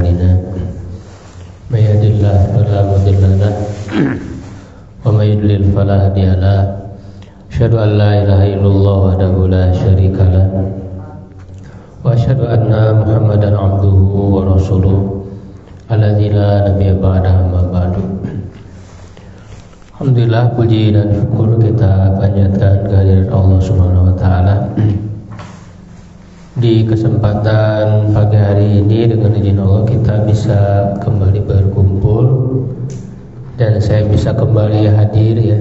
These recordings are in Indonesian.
أعمالنا من يهد الله فلا مضل له ومن يضلل فلا هادي له أشهد أن لا إله إلا الله وحده لا شريك له وأشهد أن محمدا عبده ورسوله الذي لا نبي بعده أما بعد. Alhamdulillah, puji dan syukur kita panjatkan kehadirat Allah Subhanahu wa taala. Di kesempatan pagi hari ini dengan izin Allah kita bisa kembali berkumpul dan saya bisa kembali hadir ya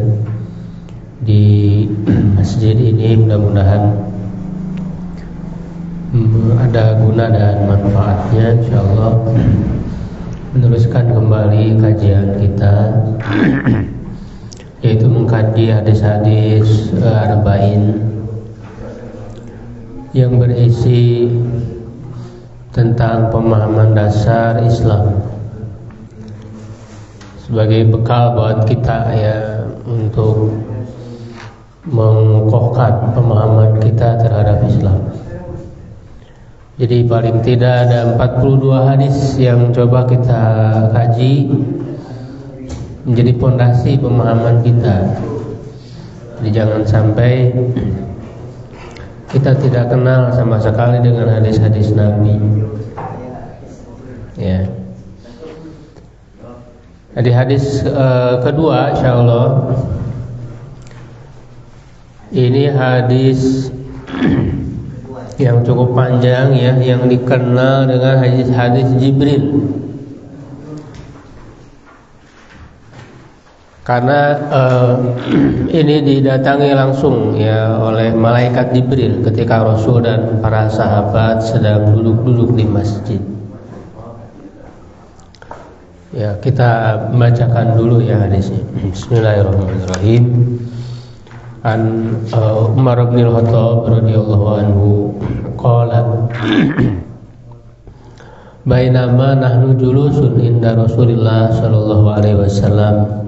di masjid ini. Mudah-mudahan ada guna dan manfaatnya insyaallah meneruskan kembali kajian kita yaitu mengkaji hadis-hadis arba'in yang berisi tentang pemahaman dasar Islam sebagai bekal buat kita ya untuk mengokohkan pemahaman kita terhadap Islam. Jadi paling tidak ada 42 hadis yang coba kita kaji menjadi pondasi pemahaman kita. Jadi jangan sampai kita tidak kenal sama sekali dengan hadis-hadis Nabi. Ya. Di hadis kedua insyaallah ini hadis yang cukup panjang ya, yang dikenal dengan hadis Jibril. Karena ini didatangi langsung ya oleh malaikat Jibril ketika Rasul dan para sahabat sedang duduk-duduk di masjid. Ya, kita bacakan dulu ya hadisnya. Bismillahirrahmanirrahim. An Umar bin Khattab radhiyallahu anhu qala bainama nahnu julusun inda Rasulillah sallallahu alaihi wasallam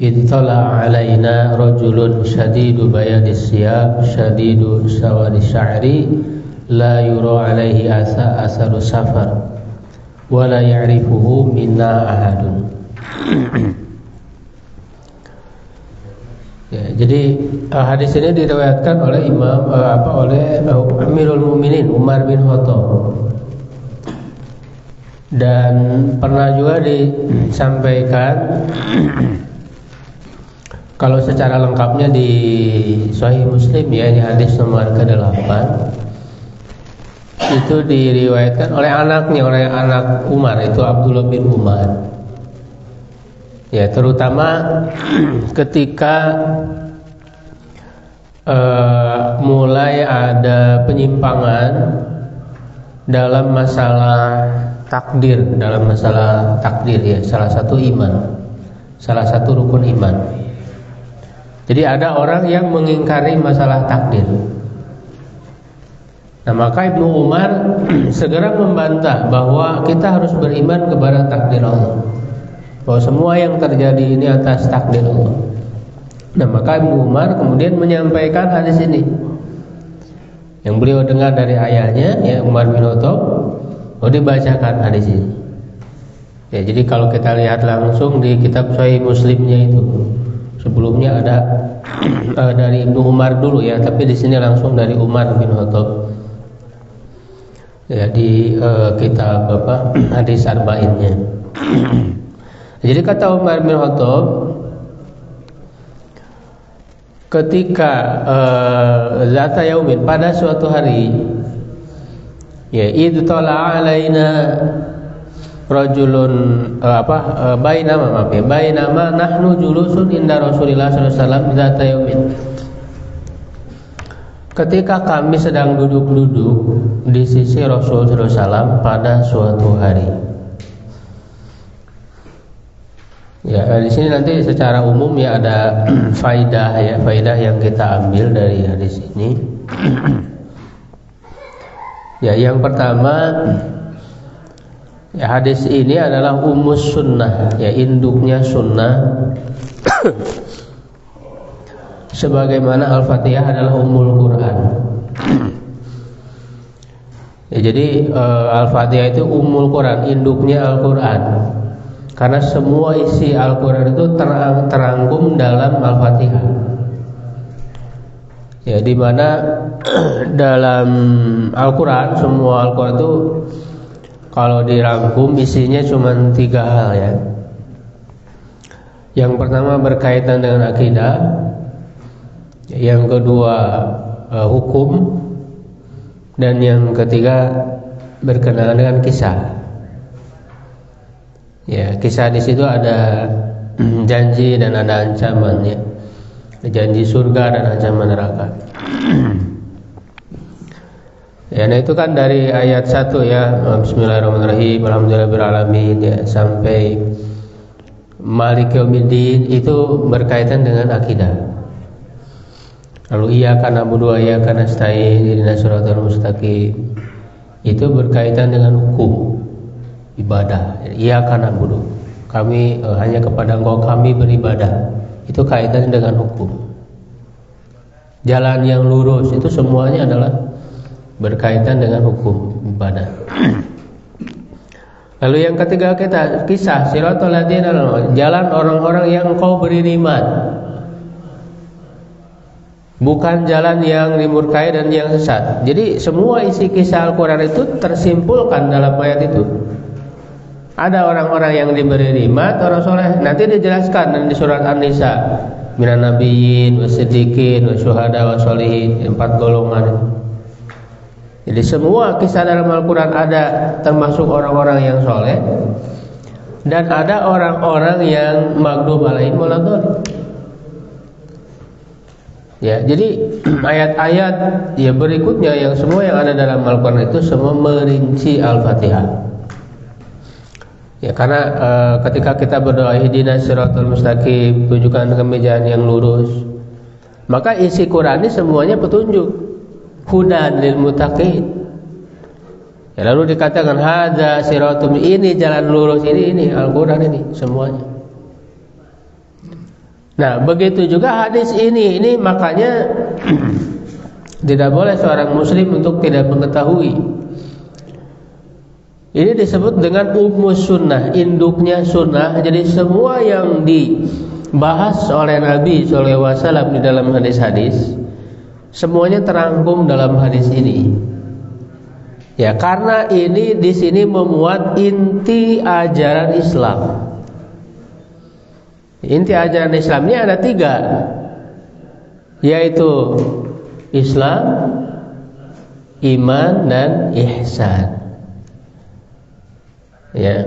ittala alaina rajulun shadidu bayadis siyab shadidu sawadis sya'ri la yura alaihi asaru safar wa la ya'rifuhu minna ahadun. Ya, jadi hadis ini diriwayatkan oleh oleh Amirul Mukminin Umar bin Khattab. Dan pernah juga disampaikan kalau secara lengkapnya di Sahih Muslim ya, ini hadis nomor ke-8. Itu diriwayatkan oleh anaknya, oleh anak Umar, itu Abdullah bin Umar. Ya, terutama ketika mulai ada penyimpangan dalam masalah takdir, ya, salah satu iman, salah satu rukun iman. Jadi ada orang yang mengingkari masalah takdir. Nah, maka Ibnu Umar segera membantah bahwa kita harus beriman kepada takdir Allah, bahwa semua yang terjadi ini atas takdir Allah. Nah, maka Ibnu Umar kemudian menyampaikan hadis ini yang beliau dengar dari ayahnya ya, Umar bin Khattab, dibacakan hadis ini. Ya, jadi kalau kita lihat langsung di kitab Sahih Muslimnya itu sebelumnya ada dari Ibnu Umar dulu ya, tapi di sini langsung dari Umar bin Khattab. Ya, di kitab hadis arba'innya. Jadi kata Umar bin Khattab, ketika zata yaumin, pada suatu hari, ya idtala alaina rajulun bainama nahnu julusun inda Rasulillah sallallahu alaihi wasallam zata yaumin. Ketika kami sedang duduk-duduk di sisi Rasul sallallahu alaihi wasallam pada suatu hari. Ya, di sini nanti secara umum ya ada faidah yang kita ambil dari hadis ini. Ya, yang pertama, ya, hadis ini adalah ummus sunnah, ya, induknya sunnah. Sebagaimana Al-Fatihah adalah ummul Quran. Ya, jadi Al-Fatihah itu ummul Quran, induknya Al-Quran. Karena semua isi Al-Quran itu terangkum dalam Al-Fatihah. Ya, di mana dalam Al-Quran, semua Al-Quran itu kalau dirangkum isinya cuma 3 hal ya. Yang pertama berkaitan dengan akidah, yang kedua hukum, dan yang ketiga berkenaan dengan kisah. Ya, kisah di situ ada janji dan ada ancaman ya. Janji surga dan ancaman neraka. Ya, nah itu kan dari ayat 1 ya, Bismillahirrahmanirrahim, Alhamdulillahirabbil alamin ya, sampai Maliki yaumiddin, itu berkaitan dengan akidah. Lalu iyyaka na'budu wa iyyaka nasta'in ihdinas siratal mustaqim, itu berkaitan dengan hukum ibadah. Iyyaka na'budu, kami hanya kepada Engkau kami beribadah, itu kaitannya dengan hukum. Jalan yang lurus itu semuanya adalah berkaitan dengan hukum ibadah. Lalu yang ketiga kita kisah siratal ladzina, jalan orang-orang yang Engkau beri nikmat, bukan jalan yang dimurkai dan yang sesat. Jadi semua isi kisah Al-Quran itu tersimpulkan dalam ayat itu. Ada orang-orang yang diberi nikmat, orang soleh. Nanti dijelaskan dan di surat An-Nisa, minan nabiyyin wasiddiqin wasyuhada wassolihin, 4 golongan. Jadi semua kisah dalam Al-Quran ada, termasuk orang-orang yang soleh, dan ada orang-orang yang maghdub alaihim waladhdallin. Ya, jadi ayat-ayat ya berikutnya yang semua yang ada dalam Al-Quran itu semua merinci Al-Fatihah. Ya, karena ketika kita berdoa ihdinas siratal mustaqim, tunjukkan kami jalan yang lurus, maka isi Quran ini semuanya petunjuk. Hudan lil muttaqin. Ya, lalu dikatakan hadza siratum, ini jalan lurus, ini Al-Quran ini semuanya. Nah, begitu juga hadis ini makanya tidak boleh seorang muslim untuk tidak mengetahui. Ini disebut dengan ummus sunnah, induknya sunnah. Jadi semua yang dibahas oleh Nabi SAW di dalam hadis-hadis, semuanya terangkum dalam hadis ini. Ya, karena ini di sini memuat inti ajaran Islam. Inti ajaran Islam ini ada 3, yaitu Islam, iman, dan ihsan. Ya.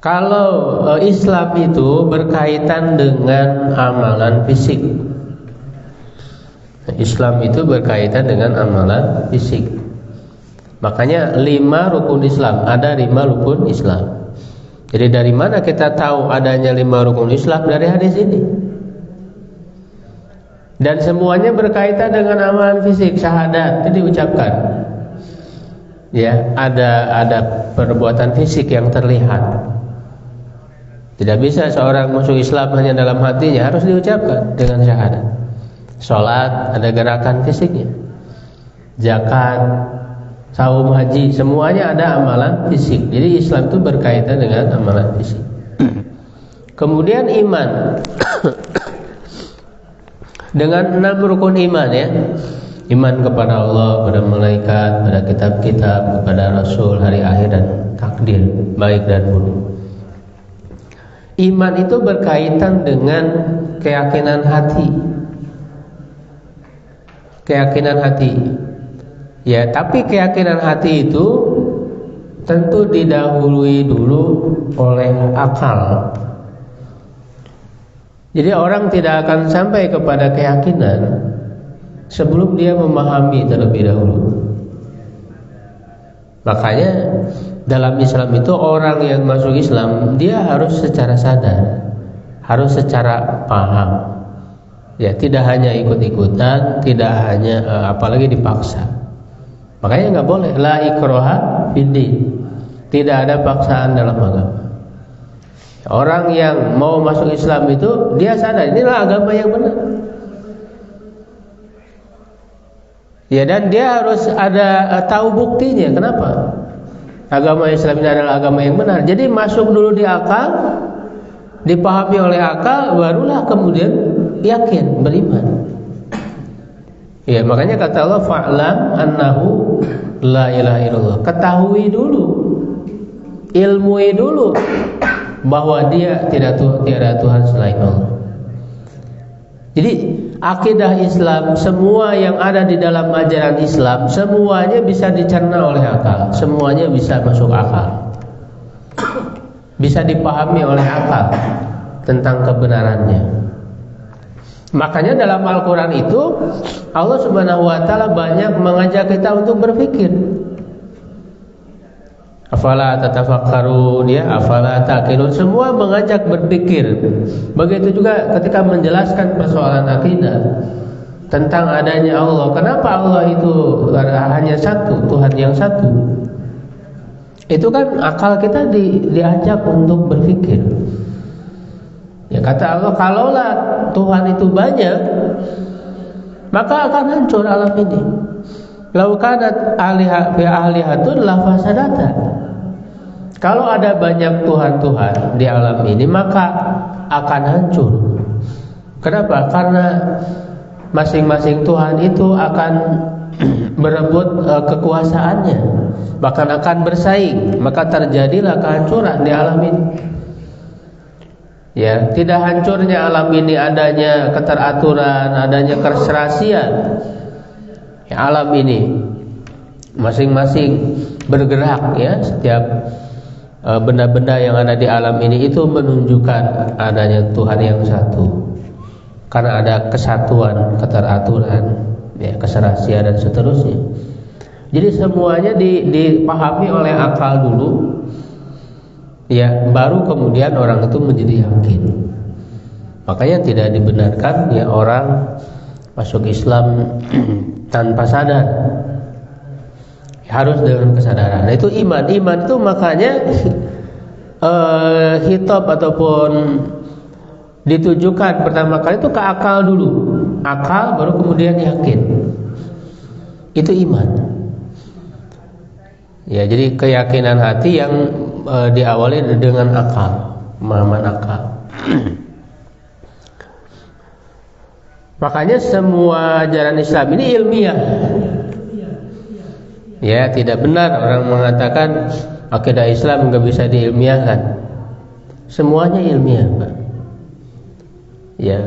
Kalau Islam itu berkaitan dengan amalan fisik. Islam itu berkaitan dengan amalan fisik. Makanya 5 rukun Islam, ada 5 rukun Islam. Jadi dari mana kita tahu adanya 5 rukun Islam? Dari hadis ini. Dan semuanya berkaitan dengan amalan fisik, syahadat itu diucapkan. Ya, ada perbuatan fisik yang terlihat. Tidak bisa seorang masuk Islam hanya dalam hatinya, harus diucapkan dengan syahadat. Sholat ada gerakan fisiknya, zakat, saum, haji, semuanya ada amalan fisik. Jadi Islam itu berkaitan dengan amalan fisik. Kemudian iman dengan 6 rukun iman ya. Iman kepada Allah, pada malaikat, pada kitab-kitab, kepada Rasul, hari akhir, dan takdir baik dan buruk. Iman itu berkaitan dengan keyakinan hati. Keyakinan hati. Ya, tapi keyakinan hati itu tentu didahului dulu oleh akal. Jadi orang tidak akan sampai kepada keyakinan sebelum dia memahami terlebih dahulu. Makanya dalam Islam itu orang yang masuk Islam dia harus secara sadar, harus secara paham. Ya, tidak hanya ikut-ikutan, tidak hanya apalagi dipaksa. Makanya nggak boleh la ikraha fiddin. Tidak ada paksaan dalam agama. Orang yang mau masuk Islam itu dia sadar inilah agama yang benar. Ya, dan dia harus ada tahu buktinya. Kenapa? Agama Islam ini adalah agama yang benar. Jadi masuk dulu di akal, dipahami oleh akal, barulah kemudian yakin, beriman. Ya, makanya kata Allah, fa'lam annahu la ilaha illallah. Ketahui dulu, ilmui dulu bahwa dia tiada Tuhan selain Allah. Jadi akidah Islam, semua yang ada di dalam ajaran Islam, semuanya bisa dicerna oleh akal, semuanya bisa masuk akal, bisa dipahami oleh akal tentang kebenarannya. Makanya dalam Al-Quran itu Allah Subhanahu wa ta'ala banyak mengajak kita untuk berpikir. Afala tatafakkarun, ya, afala taqilun, semua mengajak berpikir. Begitu juga ketika menjelaskan persoalan akidah tentang adanya Allah. Kenapa Allah itu hanya satu, Tuhan yang satu? Itu kan akal kita diajak untuk berpikir. Ya, kata Allah, kalaulah Tuhan itu banyak, maka akan hancur alam ini. Lau kanat alihatun la fasadata. Kalau ada banyak Tuhan-Tuhan di alam ini, maka akan hancur. Kenapa? Karena masing-masing Tuhan itu akan berebut kekuasaannya, bahkan akan bersaing, maka terjadilah kehancuran di alam ini. Ya, tidak hancurnya alam ini adanya keteraturan, adanya keserasian. Ya, alam ini masing-masing bergerak, ya, setiap benda-benda yang ada di alam ini itu menunjukkan adanya Tuhan yang satu. Karena ada kesatuan, keteraturan, ya, keserasian dan seterusnya. Jadi semuanya dipahami oleh akal dulu, ya, baru kemudian orang itu menjadi yakin. Makanya tidak dibenarkan, ya, orang masuk Islam tanpa sadar. Harus dengan kesadaran. Nah, itu iman. Iman itu makanya khitab ataupun ditujukan pertama kali itu ke akal dulu. Akal baru kemudian yakin. Itu iman. Ya, jadi keyakinan hati yang diawali dengan akal, pemahaman akal. Makanya semua ajaran Islam ini ilmiah. Ya, tidak benar orang mengatakan akidah Islam nggak bisa diilmiahkan. Semuanya ilmiah, Pak. Ya,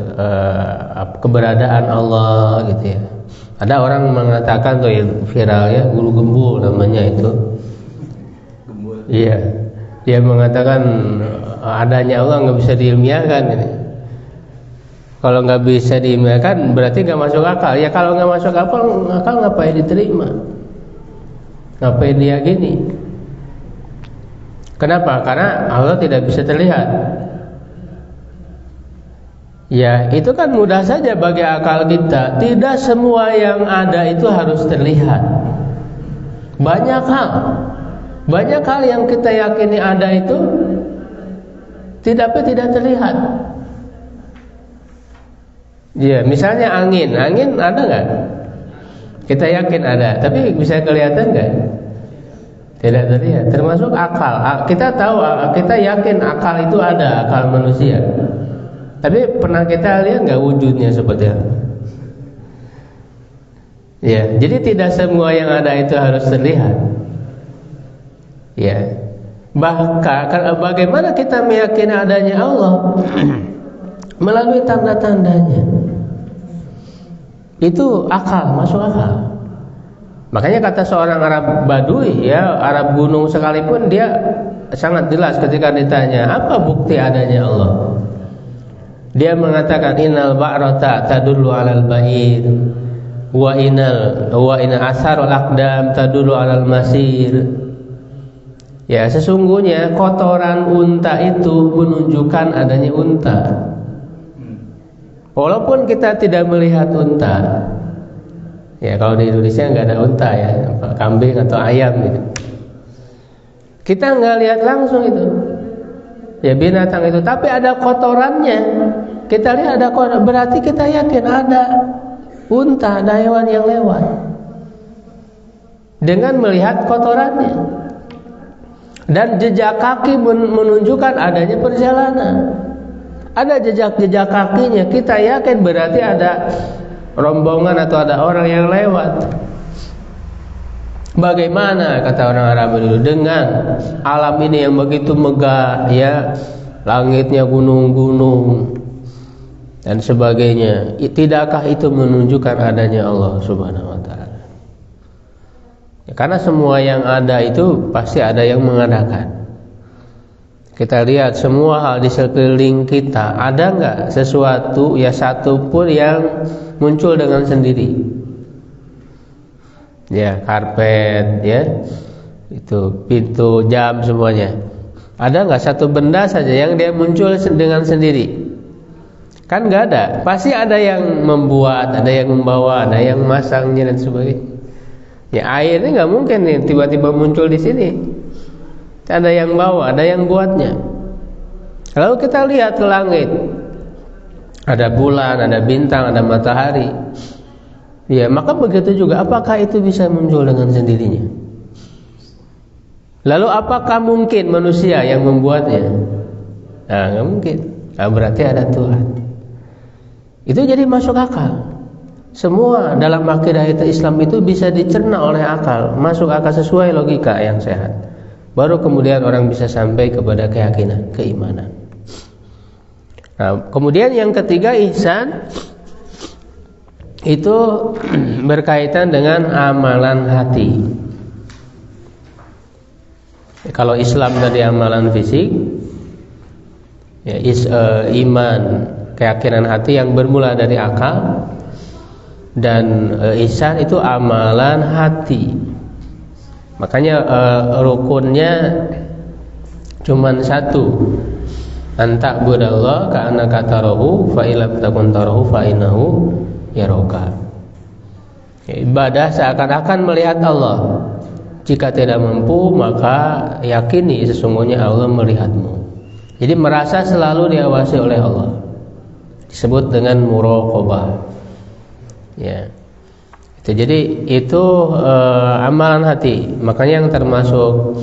keberadaan Allah gitu ya. Ada orang mengatakan tuh yang viral, ya, guru gembul namanya itu. Iya, dia mengatakan adanya Allah nggak bisa diilmiahkan. Gitu. Kalau nggak bisa diilmiahkan berarti nggak masuk akal. Ya, kalau nggak masuk akal ngapain diterima? Ngapain diyakini? Kenapa? Karena Allah tidak bisa terlihat. Ya, itu kan mudah saja bagi akal kita. Tidak semua yang ada itu harus terlihat. Banyak hal yang kita yakini ada itu tidak terlihat. Ya, misalnya angin ada nggak? Kita yakin ada, tapi bisa kelihatan nggak? Tidak terlihat. Termasuk akal. Kita tahu, kita yakin akal itu ada, akal manusia. Tapi pernah kita lihat nggak wujudnya seperti apa? Ya, jadi tidak semua yang ada itu harus terlihat. Ya, bahkan bagaimana kita meyakini adanya Allah? Melalui tanda-tandanya. Itu akal, masuk akal. Makanya kata seorang Arab Badui, ya, Arab gunung sekalipun, dia sangat jelas ketika ditanya apa bukti adanya Allah. Dia mengatakan innal ba'rata tadullu 'alal ba'ir wa inal asharul aqdam tadullu 'alal masir. Ya, sesungguhnya kotoran unta itu menunjukkan adanya unta. Walaupun kita tidak melihat unta. Ya, kalau di Indonesia nggak ada unta, ya, kambing atau ayam gitu. Kita nggak lihat langsung itu, ya, binatang itu, tapi ada kotorannya. Kita lihat ada kotoran, berarti kita yakin ada unta, ada hewan yang lewat. dengan melihat kotorannya. Dan jejak kaki menunjukkan adanya perjalanan. Ada jejak-jejak kakinya, kita yakin berarti ada rombongan atau ada orang yang lewat. Bagaimana kata orang Arab dulu dengan alam ini yang begitu megah, ya, langitnya gunung-gunung dan sebagainya. Tidakkah itu menunjukkan adanya Allah Subhanahu wa taala? Ya, karena semua yang ada itu pasti ada yang mengadakan. Kita lihat semua hal di sekeliling kita, ada enggak sesuatu ya satu pun yang muncul dengan sendiri? Ya, karpet, ya, itu pintu, jam, semuanya. Ada nggak satu benda saja yang dia muncul dengan sendiri? Kan nggak ada. Pasti ada yang membuat, ada yang membawa, ada yang masangnya dan sebagainya. Ya, air ini nggak mungkin nih tiba-tiba muncul di sini. Ada yang bawa, ada yang buatnya. Lalu kita lihat ke langit, ada bulan, ada bintang, ada matahari. Ya, maka begitu juga, apakah itu bisa muncul dengan sendirinya? Lalu apakah mungkin manusia yang membuatnya? Nah, nggak mungkin. Nah, berarti ada Tuhan. Itu jadi masuk akal. Semua dalam akidah Islam itu bisa dicerna oleh akal, masuk akal sesuai logika yang sehat. Baru kemudian orang bisa sampai kepada keyakinan, keimanan. Nah, kemudian yang ketiga, ihsan itu berkaitan dengan amalan hati. Kalau Islam dari amalan fisik, ya, iman, keyakinan hati yang bermula dari akal, dan ihsan itu amalan hati. Makanya rukunnya cuman satu, anta budallah ka'annaka tarahu fa illam takun tarahu fa innahu yaroka. Ibadah seakan-akan melihat Allah. Jika tidak mampu, maka yakini sesungguhnya Allah melihatmu. Jadi merasa selalu diawasi oleh Allah, disebut dengan muraqabah. Ya, itu jadi itu amalan hati. Makanya yang termasuk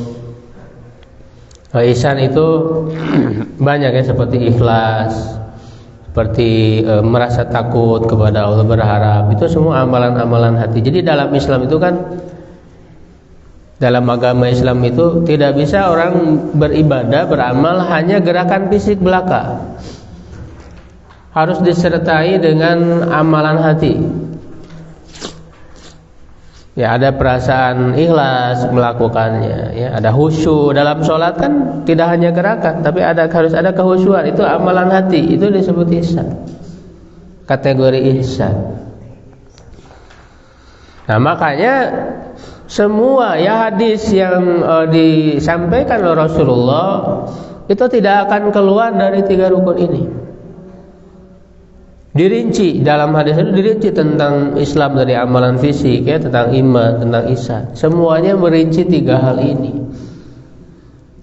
ihsan itu banyak ya, seperti ikhlas, seperti merasa takut kepada Allah, berharap. Itu semua amalan-amalan hati. Jadi dalam Islam itu kan, dalam agama Islam itu tidak bisa orang beribadah, beramal hanya gerakan fisik belaka. Harus disertai dengan amalan hati. Ya, ada perasaan ikhlas melakukannya, ya, ada khusyuk. Dalam sholat kan tidak hanya gerakan, tapi harus ada kekhusyuan. Itu amalan hati, itu disebut ihsan. Kategori ihsan. Nah, makanya semua ya hadis yang disampaikan oleh Rasulullah itu tidak akan keluar dari 3 rukun ini. Dirinci dalam hadis itu, dirinci tentang Islam dari amalan fisik, ya, tentang iman, tentang ihsan. Semuanya merinci 3 hal ini.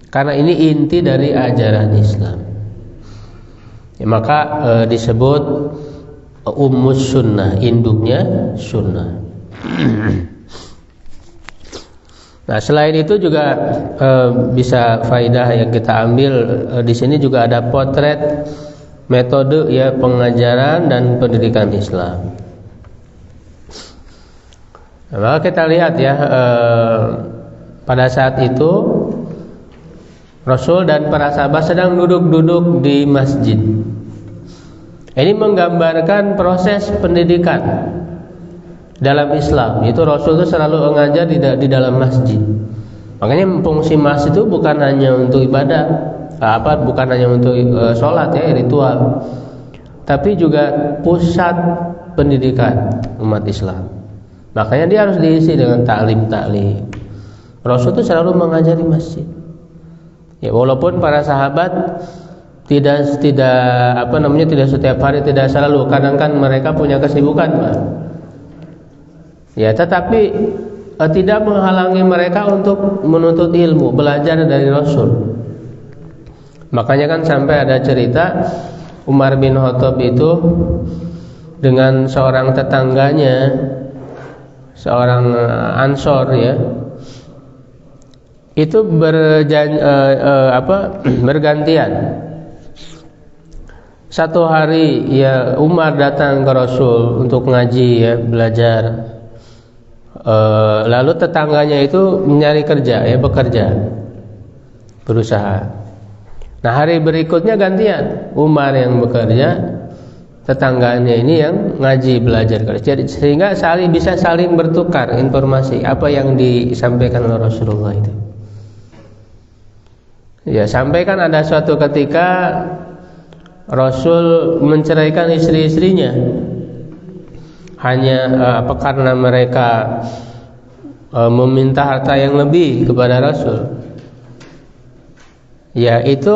Karena ini inti dari ajaran Islam. Ya, maka disebut ummus sunnah, induknya sunnah. Nah, selain itu juga bisa faidah yang kita ambil di sini juga ada potret metode, ya, pengajaran dan pendidikan Islam. Nah, maka kita lihat, ya, pada saat itu Rasul dan para sahabat sedang duduk-duduk di masjid. Ini menggambarkan proses pendidikan dalam Islam. Itu Rasul itu selalu mengajar di dalam masjid. Makanya fungsi masjid itu bukan hanya untuk ibadah, bukan hanya untuk sholat, ya, ritual, tapi juga pusat pendidikan umat Islam. Makanya dia harus diisi dengan taklim. Rasul itu selalu mengajar di masjid. Ya, walaupun para sahabat tidak setiap hari, tidak selalu, kadang kan mereka punya kesibukan, Pak. Ya, tetapi tidak menghalangi mereka untuk menuntut ilmu, belajar dari Rasul. Makanya kan sampai ada cerita Umar bin Khattab itu dengan seorang tetangganya seorang Ansor ya, itu bergantian. Satu hari ya Umar datang ke Rasul untuk ngaji ya, belajar. Lalu tetangganya itu mencari kerja ya, bekerja, berusaha. Nah hari berikutnya gantian, Umar yang bekerja, tetangganya ini yang ngaji, belajar kerja, sehingga bisa saling bertukar informasi apa yang disampaikan oleh Rasulullah itu. Ya sampai kan ada suatu ketika Rasul menceraikan istri-istrinya hanya karena mereka meminta harta yang lebih kepada Rasul. Ya itu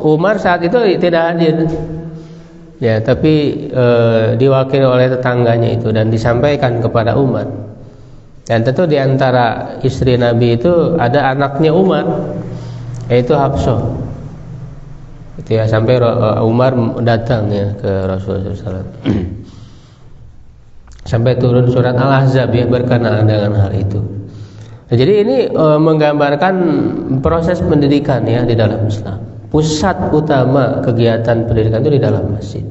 Umar saat itu tidak hadir. Ya tapi diwakili oleh tetangganya itu dan disampaikan kepada Umar. Dan tentu di antara istri Nabi itu ada anaknya Umar, yaitu Hafsah. Itu ya sampai Umar datang ya ke Rasulullah SAW. Sampai turun surat Al-Ahzab ya berkenaan dengan hal itu. Nah, jadi ini menggambarkan proses pendidikan ya di dalam Islam. Pusat utama kegiatan pendidikan itu di dalam masjid.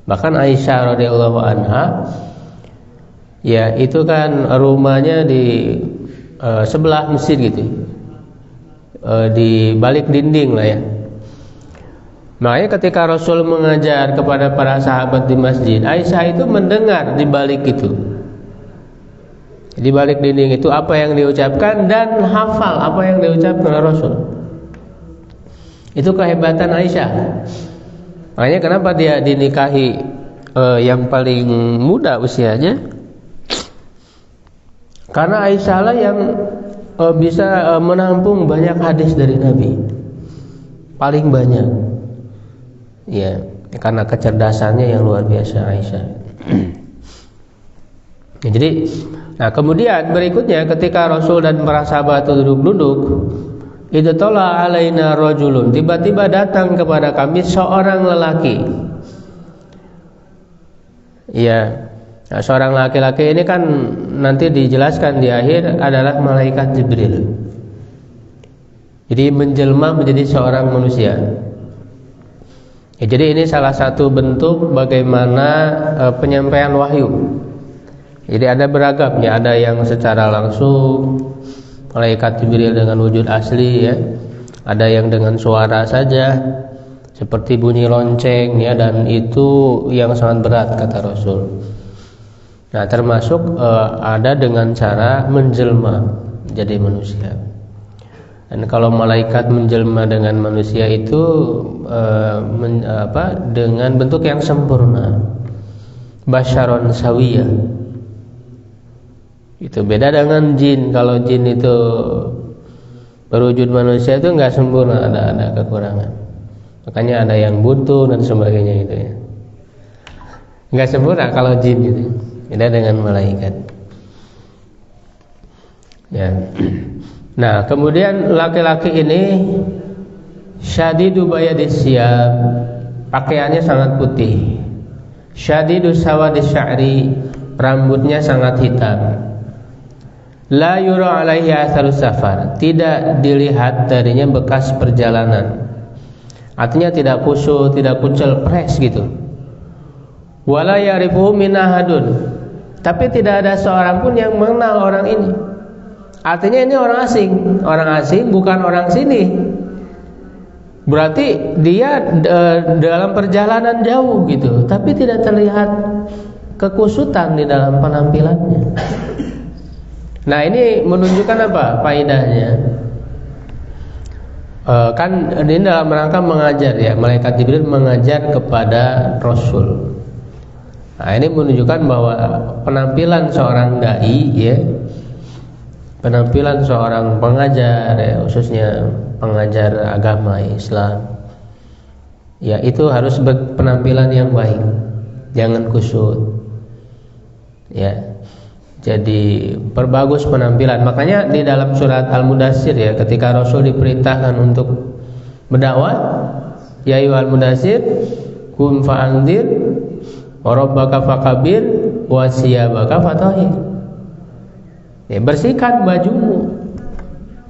Bahkan Aisyah radhiyallahu anha ya itu kan rumahnya di sebelah masjid gitu. Di balik dinding lah ya. Makanya ketika Rasul mengajar kepada para sahabat di masjid, Aisyah itu mendengar di balik itu, di balik dinding itu apa yang diucapkan dan hafal apa yang diucapkan oleh Rasul. Itu kehebatan Aisyah. Makanya kenapa dia dinikahi yang paling muda usianya? Karena Aisyah lah yang bisa menampung banyak hadis dari Nabi, paling banyak. Ya, karena kecerdasannya yang luar biasa Aisyah. Ya, jadi, nah kemudian berikutnya ketika Rasul dan para sahabat duduk-duduk, itu tola alaina rajulun, tiba-tiba datang kepada kami seorang lelaki. Ya, nah, seorang laki-laki ini kan nanti dijelaskan di akhir adalah malaikat Jibril. Jadi menjelma menjadi seorang manusia. Ya, jadi ini salah satu bentuk bagaimana penyampaian wahyu. Jadi ada beragamnya, ada yang secara langsung malaikat Jibril dengan wujud asli ya, ada yang dengan suara saja seperti bunyi lonceng ya, dan itu yang sangat berat kata Rasul. Nah termasuk ada dengan cara menjelma jadi manusia. Dan kalau malaikat menjelma dengan manusia itu dengan bentuk yang sempurna, basyaron sawiyah. Itu beda dengan jin. Kalau jin itu berwujud manusia itu nggak sempurna, ada kekurangan. Makanya ada yang buntu dan sebagainya itu ya. Nggak sempurna kalau jin itu. Beda dengan malaikat. Ya. Nah, kemudian laki-laki ini syadidu bayadis siyab, pakaiannya sangat putih. Syadidu sawadis sya'ri, rambutnya sangat hitam. La yura alaihi atharus safar, tidak dilihat darinya bekas perjalanan. Artinya tidak kusut, tidak kucel, pres gitu. Wala ya'rifuhu min ahadun, tapi tidak ada seorang pun yang mengenal orang ini. Artinya ini orang asing bukan orang sini. Berarti dia dalam perjalanan jauh gitu, tapi tidak terlihat kekusutan di dalam penampilannya. Nah ini menunjukkan apa faedahnya? Kan ini dalam rangka mengajar ya, malaikat Jibril mengajar kepada Rasul. Nah ini menunjukkan bahwa penampilan seorang dai ya, penampilan seorang pengajar ya, khususnya pengajar agama Islam ya, itu harus berpenampilan yang baik, jangan kusut ya. Jadi perbagus penampilan. Makanya di dalam surat Al-Mudaththir ya, ketika Rasul diperintahkan untuk berdakwah, ya ayyuhal mudaththir qum fa'andzir wa rabbaka fakabir wa siyabaka fatahhir. Ya, bersihkan bajumu.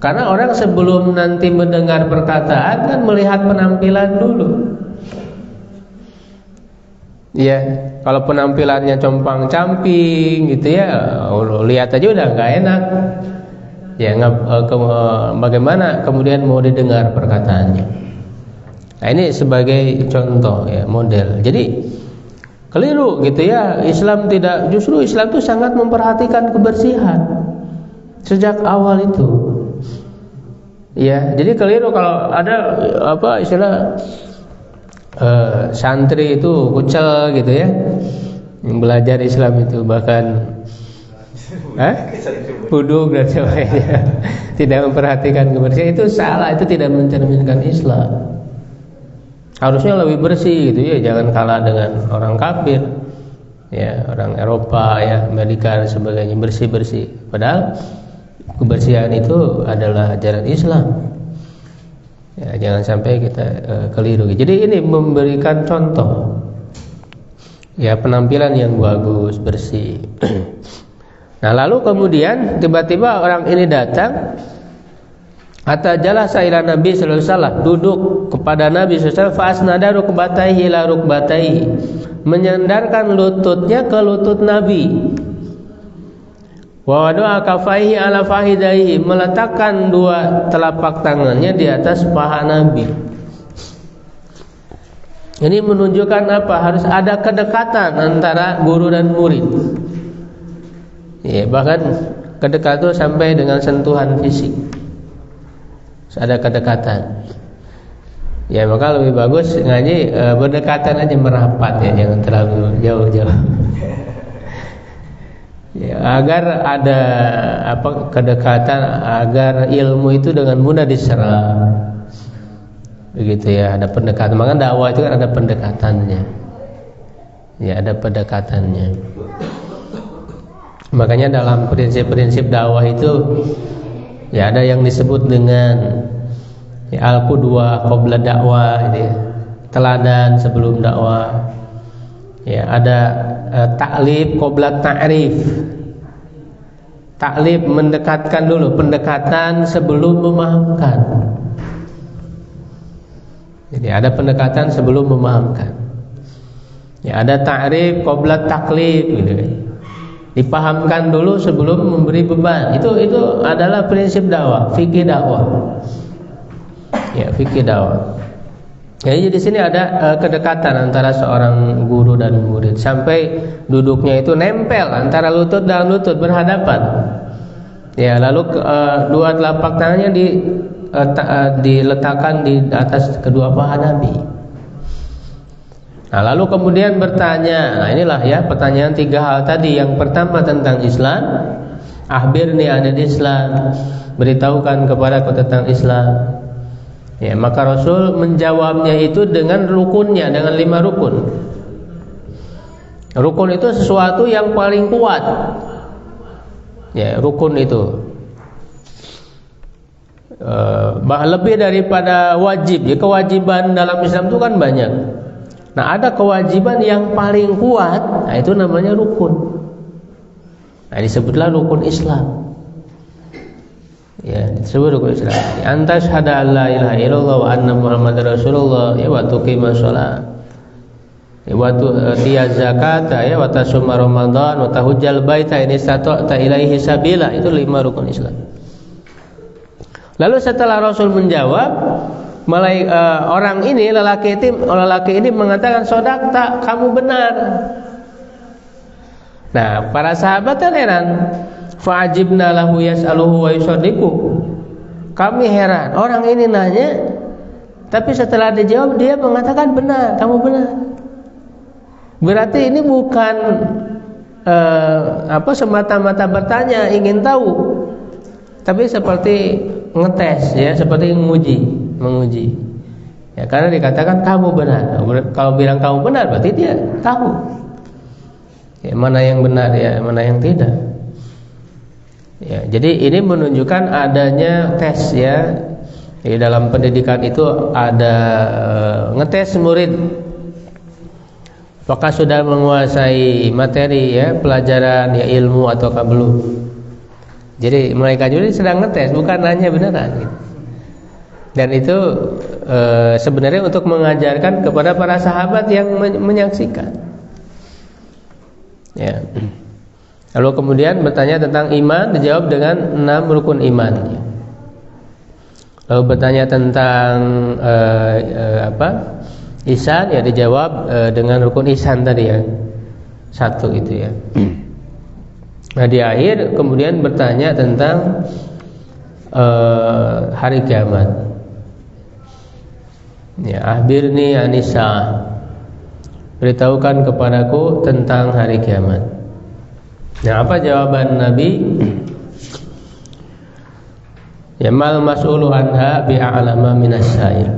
Karena orang sebelum nanti mendengar perkataan kan melihat penampilan dulu. Ya, kalau penampilannya compang-camping gitu ya, lihat aja udah nggak enak. Ya, bagaimana kemudian mau didengar perkataannya? Nah, ini sebagai contoh ya, model. Jadi keliru gitu ya. Justru Islam itu sangat memperhatikan kebersihan sejak awal itu. Ya, jadi keliru kalau ada istilah santri itu kucel gitu ya, yang belajar Islam itu bahkan buduk dan sebagainya, tidak memperhatikan kebersihan. Itu salah, itu tidak mencerminkan Islam. Harusnya lebih bersih gitu ya, jangan kalah dengan orang kafir ya, orang Eropa ya, Amerika dan sebagainya, bersih-bersih. Padahal kebersihan itu adalah ajaran Islam. Ya, jangan sampai kita keliru. Jadi ini memberikan contoh ya, penampilan yang bagus, bersih. Nah, lalu kemudian tiba-tiba orang ini datang, hatta jalasa ila Nabi sallallahu alaihi wasallam, duduk kepada Nabi sallallahu alaihi wasallam, fa asnada rukbatayhi ila rukbatayhi, menyandarkan lututnya ke lutut Nabi. Wa wada'a kafaihi ala fahidaihi, meletakkan dua telapak tangannya di atas paha Nabi. Ini menunjukkan apa? Harus ada kedekatan antara guru dan murid. Ya, bahkan kedekatan itu sampai dengan sentuhan fisik. Harus ada kedekatan. Ya, maka lebih bagus ngaji berdekatan aja, merapat ya, jangan terlalu jauh-jauh. Ya, agar ada kedekatan, agar ilmu itu dengan mudah diserap. Begitu ya, ada pendekatan. Maka dakwah itu kan ada pendekatannya. Ya, ada pendekatannya. Makanya dalam prinsip-prinsip dakwah itu ya ada yang disebut dengan ya, al-qudwah qabla dakwah, ya, teladan sebelum dakwah. Ya, ada taklif qabla ta'rif. Taklif mendekatkan dulu, pendekatan sebelum memahamkan. Jadi ada pendekatan sebelum memahamkan. Ya, ada ta'rif qabla taklif gitu kan. Dipahamkan dulu sebelum memberi beban. Itu adalah prinsip dakwah, fikih dakwah. Ya, fikih dakwah. Jadi di sini ada kedekatan antara seorang guru dan murid, sampai duduknya itu nempel antara lutut dan lutut berhadapan. Ya, lalu dua telapak tangannya diletakkan di atas kedua paha Nabi. Nah, lalu kemudian bertanya. Nah, inilah ya pertanyaan tiga hal tadi. Yang pertama tentang Islam. Akhbirni anil Islam, beritahukan kepadaku tentang Islam. Ya, maka Rasul menjawabnya itu dengan rukunnya, dengan 5 rukun. Rukun itu sesuatu yang paling kuat. Ya, rukun itu lebih daripada wajib. Ya, kewajiban dalam Islam itu kan banyak. Nah, ada kewajiban yang paling kuat, nah itu namanya rukun. Nah, disebutlah rukun Islam. Ya, disebut rukun Islam. Anta syahada alla ilaha illallah wa anna Muhammadar Rasulullah, ya, wa tuqimas shalah, ya, wa tu'tiyaz zakata, ya, wa tasuma Ramadan, wa tahujjal baita in istata'ta ilaihi sabila. Itu 5 rukun Islam. Lalu setelah Rasul menjawab, orang ini, lelaki ini mengatakan, sodakta, kamu benar. Nah, para sahabat heran. Fa'ajibna lahu yas'aluhu wa yusaddiqu. Kami heran, orang ini nanya, tapi setelah dijawab dia mengatakan benar, kamu benar. Berarti ini bukan semata-mata bertanya, ingin tahu, tapi seperti ngetes, ya, seperti menguji. Ya, karena dikatakan kamu benar. Kalau bilang kamu benar berarti dia tahu. Ya, mana yang benar, ya, mana yang tidak. Ya, jadi ini menunjukkan adanya tes, ya. Di dalam pendidikan itu ada ngetes murid. Apakah sudah menguasai materi, ya, pelajaran, ya, ilmu ataukah belum. Jadi malaikat Jibril sedang ngetes, bukan nanya beneran gitu. Dan itu sebenarnya untuk mengajarkan kepada para sahabat yang menyaksikan. Ya. Lalu kemudian bertanya tentang iman, dijawab dengan 6 rukun iman. Lalu bertanya tentang ihsan, ya dijawab dengan rukun ihsan tadi ya, 1 itu ya. Nah di akhir kemudian bertanya tentang hari kiamat. Ya, akhbirni anisa, beritahukan kepadaku tentang hari kiamat. Nah, apa jawaban Nabi? Ya, mal mas'ulu anha bi'alama minas sa'il.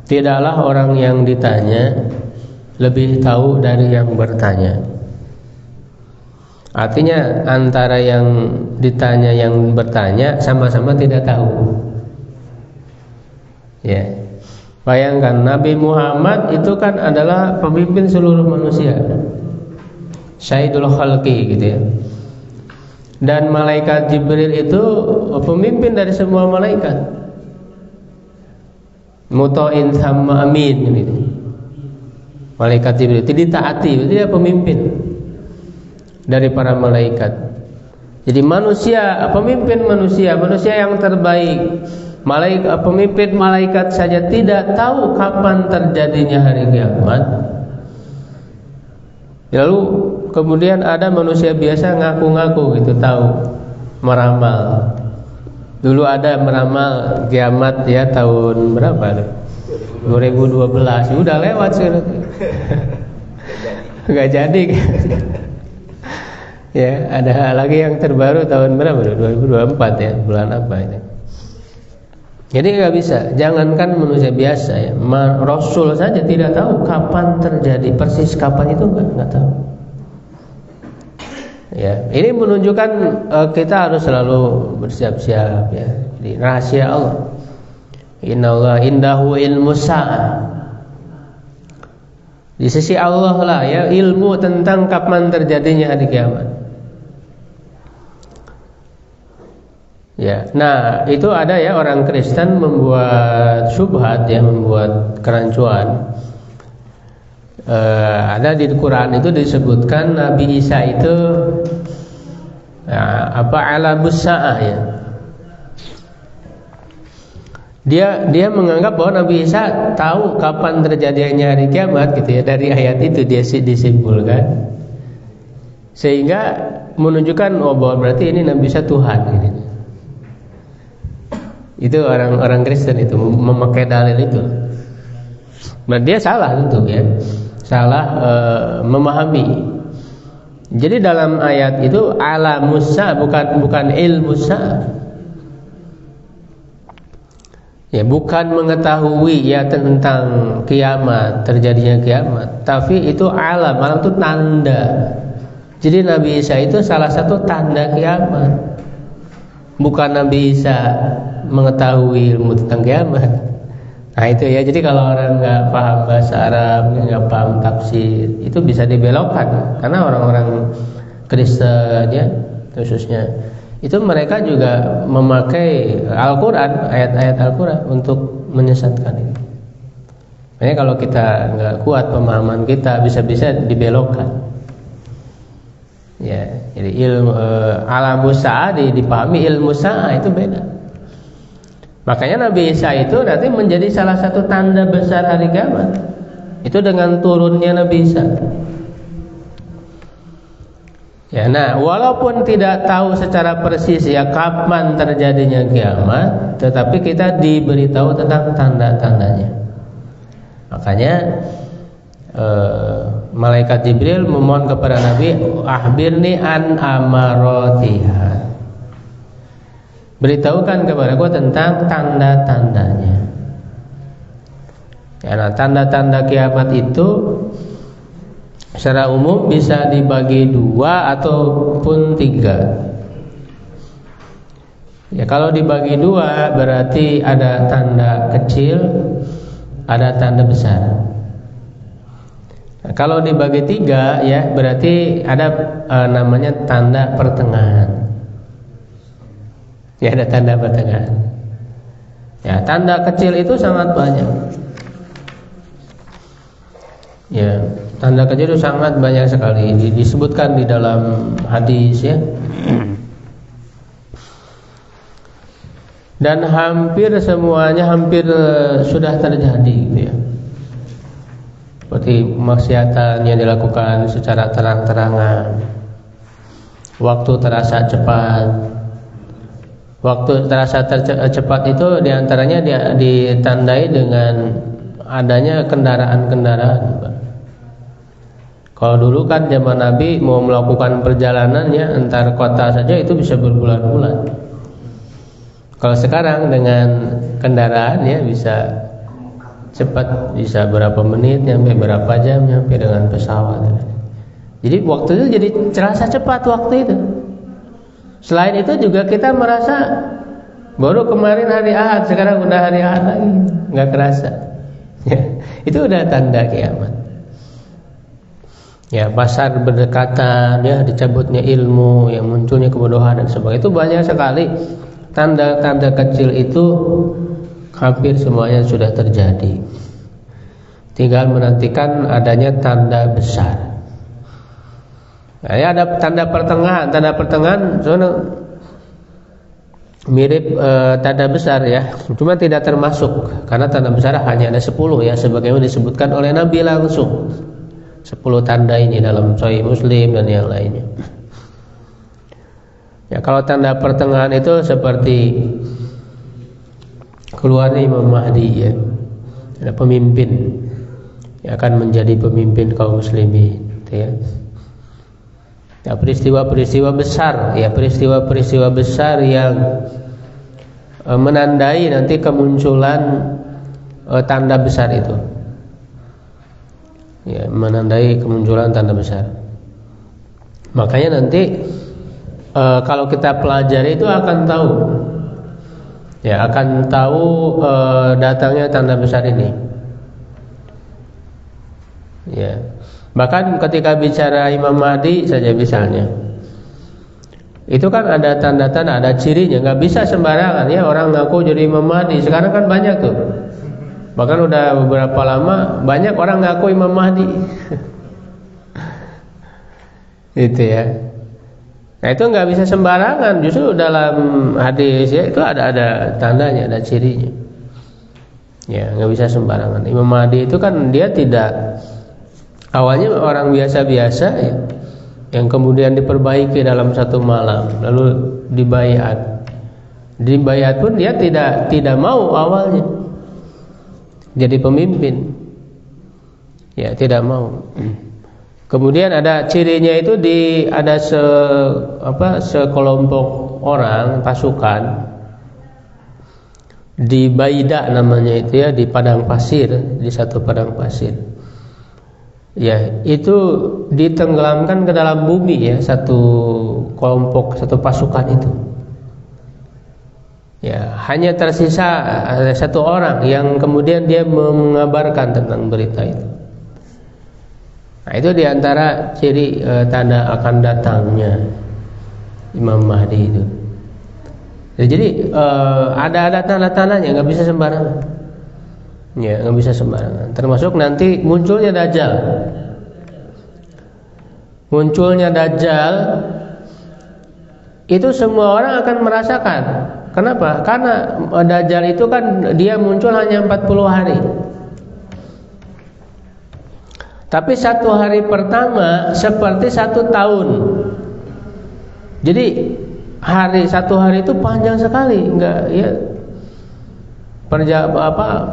Tidaklah orang yang ditanya lebih tahu dari yang bertanya. Artinya antara yang ditanya yang bertanya sama-sama tidak tahu. Ya. Bayangkan Nabi Muhammad itu kan adalah pemimpin seluruh manusia, Sayyidul Khalqi gitu ya. Dan malaikat Jibril itu pemimpin dari semua malaikat, muta'in sama amin gitu. Malaikat Jibril itu ditaati, dia pemimpin dari para malaikat. Jadi manusia, pemimpin manusia yang terbaik. Pemimpin malaikat saja tidak tahu kapan terjadinya hari kiamat. Lalu kemudian ada manusia biasa ngaku-ngaku gitu tahu, meramal. Dulu ada meramal kiamat ya tahun berapa? 2012. Udah lewat sudah. Enggak jadi. Ya, ada lagi yang terbaru tahun berapa? 2024 ya, bulan apa ini? Jadi nggak bisa, jangankan manusia biasa ya, Rasul saja tidak tahu kapan terjadi, persis kapan itu nggak tahu. Ya, ini menunjukkan kita harus selalu bersiap-siap ya. Jadi rahasia Allah. Innallaha indahu ilmus sa'ah. Di sisi Allah lah ya ilmu tentang kapan terjadinya hari kiamat. Ya, nah itu ada ya orang Kristen membuat syubhat ya, membuat kerancuan. Ada di Quran itu disebutkan Nabi Isa itu alamus sa'ah ya. Dia menganggap bahwa Nabi Isa tahu kapan terjadinya hari kiamat gitu ya, dari ayat itu dia disimpulkan. Sehingga menunjukkan bahwa berarti ini Nabi Isa Tuhan gitu. Itu orang Kristen itu memakai dalil itu. Nah, dia salah tentu ya. Salah memahami. Jadi dalam ayat itu alamus sa'ah bukan ilmu sa'ah. Ya, bukan mengetahui ya tentang kiamat, terjadinya kiamat, tapi itu alam itu tanda. Jadi Nabi Isa itu salah satu tanda kiamat. Bukan Nabi Isa mengetahui ilmu tentang kiamat. Nah itu ya. Jadi kalau orang nggak paham bahasa Arab, nggak paham tafsir, itu bisa dibelokkan. Karena orang-orang Kristen ya khususnya, itu mereka juga memakai Al-Quran, ayat-ayat Al-Quran untuk menyesatkan itu. Makanya kalau kita nggak kuat pemahaman kita, bisa-bisa dibelokkan. Ya, jadi ilmu alamus sa'ah dipahami, ilmu sa'ah itu beda. Makanya Nabi Isa itu nanti menjadi salah satu tanda besar hari kiamat. Itu dengan turunnya Nabi Isa. Ya, nah walaupun tidak tahu secara persis ya kapan terjadinya kiamat, tetapi kita diberitahu tentang tanda-tandanya. Makanya malaikat Jibril memohon kepada Nabi, akhbirni an amaratiha, beritahukan kepadaku tentang tanda-tandanya. Ya, nah, tanda-tanda kiamat itu secara umum bisa dibagi 2 ataupun 3. Ya, kalau dibagi 2 berarti ada tanda kecil, ada tanda besar. Kalau dibagi 3 ya berarti ada namanya tanda pertengahan. Ya, ada tanda pertengahan. Ya, tanda kecil itu sangat banyak. Ya, tanda kecil itu sangat banyak sekali disebutkan di dalam hadis ya. Dan hampir semuanya sudah terjadi gitu ya. Seperti maksiatan yang dilakukan secara terang-terangan. Waktu terasa cepat. Waktu terasa cepat itu diantaranya ditandai dengan adanya kendaraan-kendaraan. Kalau dulu kan zaman Nabi mau melakukan perjalanannya antar kota saja itu bisa berbulan-bulan. Kalau sekarang dengan kendaraan ya bisa cepat, bisa berapa menit sampai berapa jam sampai dengan pesawat. Jadi waktu itu jadi terasa cepat waktu itu. Selain itu juga kita merasa baru kemarin hari Ahad, sekarang udah hari Ahad lagi, nggak kerasa. Ya, itu udah tanda kiamat. Ya, pasar berdekatan, ya dicabutnya ilmu, yang munculnya kebodohan dan sebagainya. Itu banyak sekali tanda-tanda kecil itu hampir semuanya sudah terjadi. Tinggal menantikan adanya tanda besar. Nah, ya ada tanda pertengahan. Tanda pertengahan mirip tanda besar ya, cuma tidak termasuk karena tanda besar hanya ada 10 ya, sebagaimana disebutkan oleh Nabi langsung. 10 tanda ini dalam Sahih Muslim dan yang lainnya. Ya, kalau tanda pertengahan itu seperti keluarnya Imam Mahdi ya. Ada pemimpin yang akan menjadi pemimpin kaum muslimin ya. Ya, peristiwa-peristiwa besar ya, peristiwa-peristiwa besar yang menandai nanti kemunculan tanda besar itu. Ya, menandai kemunculan tanda besar. Makanya nanti kalau kita pelajari itu akan tahu, ya akan tahu datangnya tanda besar ini. Ya, bahkan ketika bicara Imam Mahdi saja misalnya, itu kan ada tanda-tanda, ada cirinya, nggak bisa sembarangan ya orang ngaku jadi Imam Mahdi. Sekarang kan banyak tuh. Bahkan udah beberapa lama banyak orang ngaku Imam Mahdi. Itu ya. Nah itu nggak bisa sembarangan. Justru dalam hadis ya itu ada tandanya, ada cirinya. Ya nggak bisa sembarangan. Imam Mahdi itu kan dia tidak, awalnya orang biasa-biasa ya, yang kemudian diperbaiki dalam satu malam, lalu dibaiat. Dibaiat pun dia tidak mau awalnya jadi pemimpin, ya tidak mau. Kemudian ada cirinya itu ada sekelompok orang pasukan di Baida namanya itu ya, di padang pasir, di satu padang pasir. Ya itu ditenggelamkan ke dalam bumi ya, satu kelompok, satu pasukan itu. Ya, hanya tersisa ada satu orang yang kemudian dia mengabarkan tentang berita itu. Nah, itu diantara ciri tanda akan datangnya Imam Mahdi itu. Jadi ada tanda-tandanya, nggak bisa sembarangan. Ya, nggak bisa sembarangan. Termasuk nanti munculnya Dajjal. Munculnya Dajjal itu semua orang akan merasakan. Kenapa? Karena Dajjal itu kan dia muncul hanya 40 hari. Tapi satu hari pertama seperti 1 tahun. Jadi satu hari itu panjang sekali, enggak ya?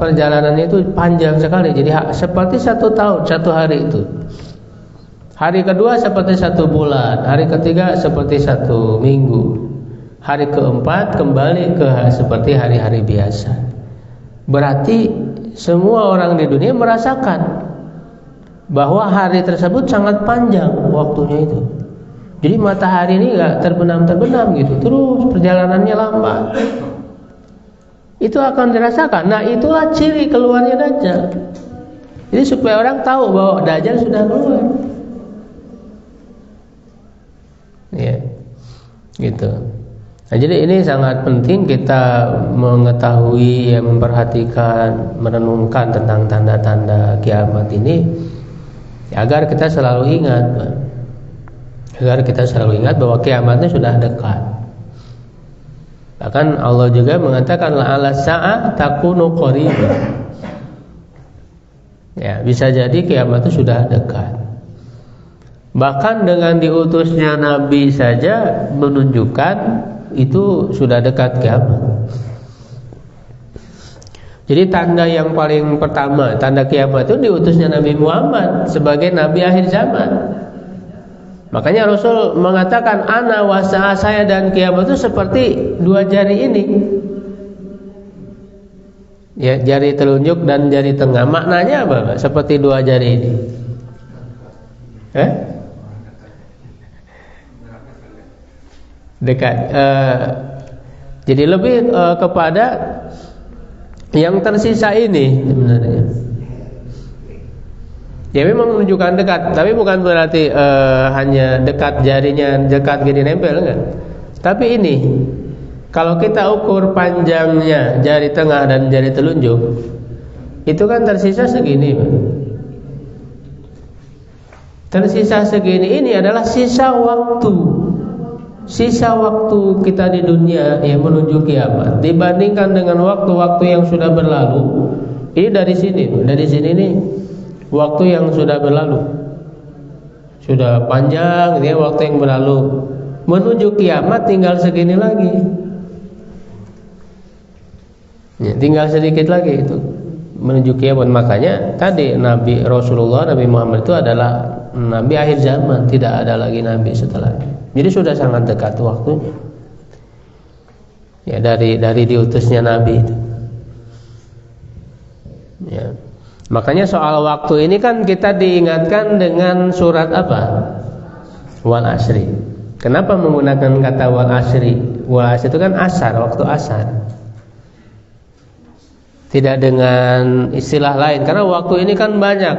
Perjalanannya itu panjang sekali. Jadi seperti 1 tahun, 1 hari itu. Hari kedua seperti 1 bulan, hari ketiga seperti 1 minggu. Hari keempat kembali seperti hari-hari biasa. Berarti semua orang di dunia merasakan bahwa hari tersebut sangat panjang waktunya itu. Jadi matahari ini gak terbenam-terbenam gitu, terus perjalanannya lambat. Itu akan dirasakan. Nah itulah ciri keluarnya Dajjal. Jadi supaya orang tahu bahwa Dajjal sudah keluar. Ya, gitu. Nah, jadi ini sangat penting kita mengetahui, memperhatikan, merenungkan tentang tanda-tanda kiamat ini, agar kita selalu ingat, bahwa kiamatnya sudah dekat. Bahkan Allah juga mengatakan la'alla sa'ah takunu qaribah. Ya, bisa jadi kiamat itu sudah dekat. Bahkan dengan diutusnya Nabi saja menunjukkan itu sudah dekat kiamat. Jadi tanda yang paling pertama, tanda kiamat itu diutusnya Nabi Muhammad sebagai Nabi akhir zaman. Makanya Rasul mengatakan ana wa sa'a, saya dan kiamat itu seperti dua jari ini. Ya, jari telunjuk dan jari tengah. Maknanya apa? Seperti dua jari ini. Dekat. Jadi lebih kepada yang tersisa ini sebenarnya. Ya memang menunjukkan dekat, tapi bukan berarti hanya dekat jarinya, dekat gini nempel, enggak. Tapi ini, kalau kita ukur panjangnya jari tengah dan jari telunjuk, itu kan tersisa segini. Tersisa segini ini adalah sisa waktu. Sisa waktu kita di dunia yang menuju kiamat dibandingkan dengan waktu-waktu yang sudah berlalu. Ini dari sini nih waktu yang sudah berlalu, sudah panjang ya waktu yang berlalu. Menuju kiamat tinggal segini lagi, ya, tinggal sedikit lagi itu menuju kiamat. Makanya tadi Nabi Rasulullah, Nabi Muhammad itu adalah Nabi akhir zaman, tidak ada lagi Nabi setelahnya. Jadi sudah sangat dekat waktunya. Ya, dari diutusnya Nabi itu. Ya. Makanya soal waktu ini kan kita diingatkan dengan surat apa? Wal asri. Kenapa menggunakan kata wal asri? Wal asri itu kan asar, waktu asar. Tidak dengan istilah lain, karena waktu ini kan banyak.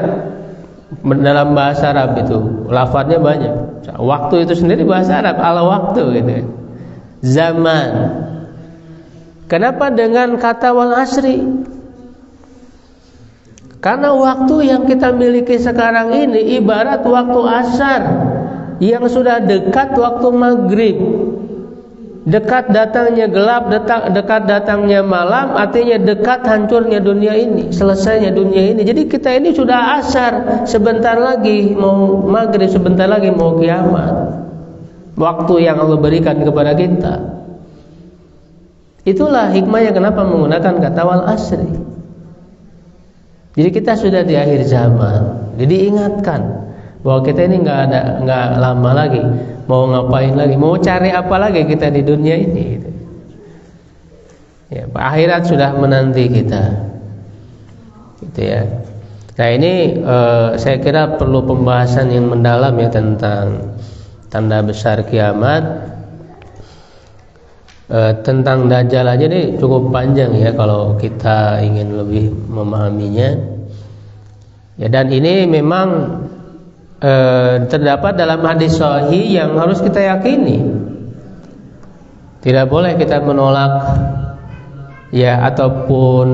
Dalam bahasa Arab itu lafadznya banyak. Waktu itu sendiri bahasa Arab ala waktu gitu. Zaman. Kenapa dengan kata wal asri? Karena waktu yang kita miliki sekarang ini ibarat waktu asar yang sudah dekat waktu maghrib. Dekat datangnya gelap, dekat datangnya malam, artinya dekat hancurnya dunia ini, selesainya dunia ini. Jadi kita ini sudah asar, sebentar lagi mau maghrib, sebentar lagi mau kiamat. Waktu yang Allah berikan kepada kita. Itulah hikmahnya kenapa menggunakan kata wal asri. Jadi kita sudah di akhir zaman. Jadi ingatkan bahwa kita ini nggak lama lagi. Mau ngapain lagi? Mau cari apa lagi kita di dunia ini? Ya, akhirat sudah menanti kita. Gitu ya. Nah ini saya kira perlu pembahasan yang mendalam ya tentang tanda besar kiamat. Tentang Dajjal aja ini cukup panjang ya kalau kita ingin lebih memahaminya. Ya, dan ini memang terdapat dalam hadis sahih yang harus kita yakini. Tidak boleh kita menolak ya ataupun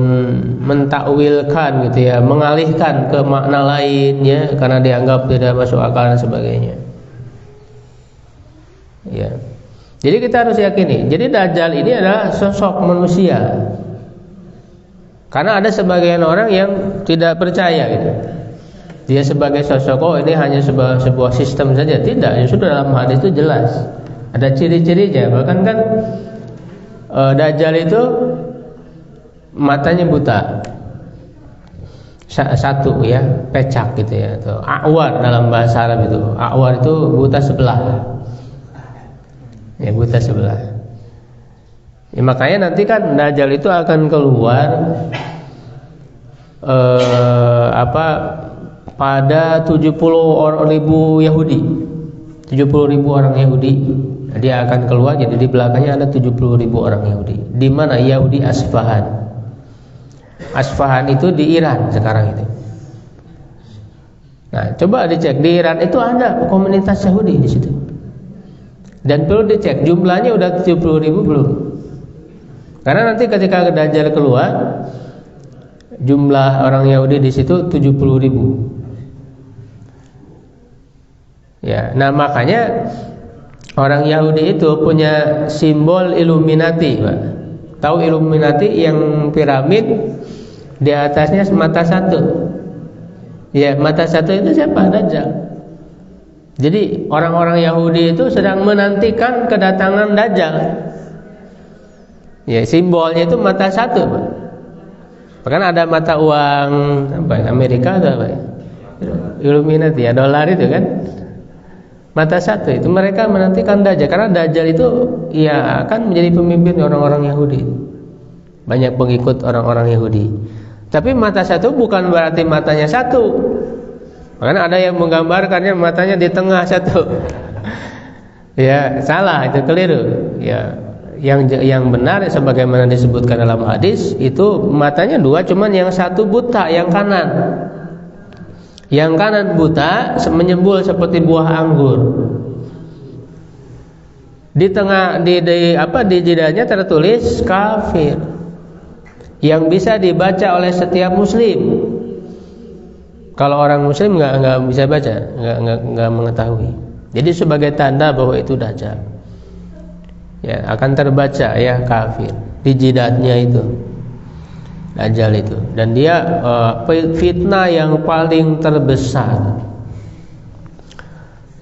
mentakwilkan gitu ya, mengalihkan ke makna lain ya karena dianggap tidak masuk akal dan sebagainya. Ya. Jadi kita harus yakini. Jadi Dajjal ini adalah sosok manusia. Karena ada sebagian orang yang tidak percaya gitu. Dia sebagai sosok, oh ini hanya sebuah sistem saja. Tidak, justru dalam hadis itu jelas ada ciri-cirinya. Bahkan kan Dajjal itu matanya buta, satu ya, pecak gitu ya. A'war dalam bahasa Arab itu. A'war itu buta sebelah. Ya, buta sebelah. Ya, makanya nanti kan Dajjal itu akan keluar pada 70.000 Yahudi. 70.000 orang Yahudi. Dia akan keluar, jadi di belakangnya ada 70.000 orang Yahudi. Di mana? Yahudi Asfahan. Asfahan itu di Iran sekarang itu. Nah, coba dicek di Iran itu ada komunitas Yahudi di situ. Dan perlu dicek jumlahnya udah 70.000 belum? Karena nanti ketika Dajjal keluar, jumlah orang Yahudi di situ 70.000. Ya, nah makanya orang Yahudi itu punya simbol Illuminati, Pak. Tahu Illuminati yang piramid di atasnya mata satu. Ya, mata satu itu siapa? Dajjal. Jadi orang-orang Yahudi itu sedang menantikan kedatangan Dajjal. Ya, simbolnya itu mata satu, Pak. Bahkan ada mata uang apa? Amerika atau apa? Illuminati, ya dolar itu kan. Mata satu itu mereka menantikan Dajjal, karena Dajjal itu ya akan menjadi pemimpin orang-orang Yahudi. Banyak pengikut orang-orang Yahudi. Tapi mata satu bukan berarti matanya satu. Karena ada yang menggambarkannya matanya di tengah satu. Ya, salah, itu keliru. Ya, yang benar sebagaimana disebutkan dalam hadis itu matanya dua, cuman yang satu buta, yang kanan. Yang kanan buta, menyembul seperti buah anggur. Di tengah di jidahnya tertulis kafir, yang bisa dibaca oleh setiap muslim. Kalau orang muslim nggak bisa baca, nggak mengetahui. Jadi sebagai tanda bahwa itu Dajjal. Ya, akan terbaca ya kafir di jidatnya itu. Dajjal itu, dan dia fitnah yang paling terbesar.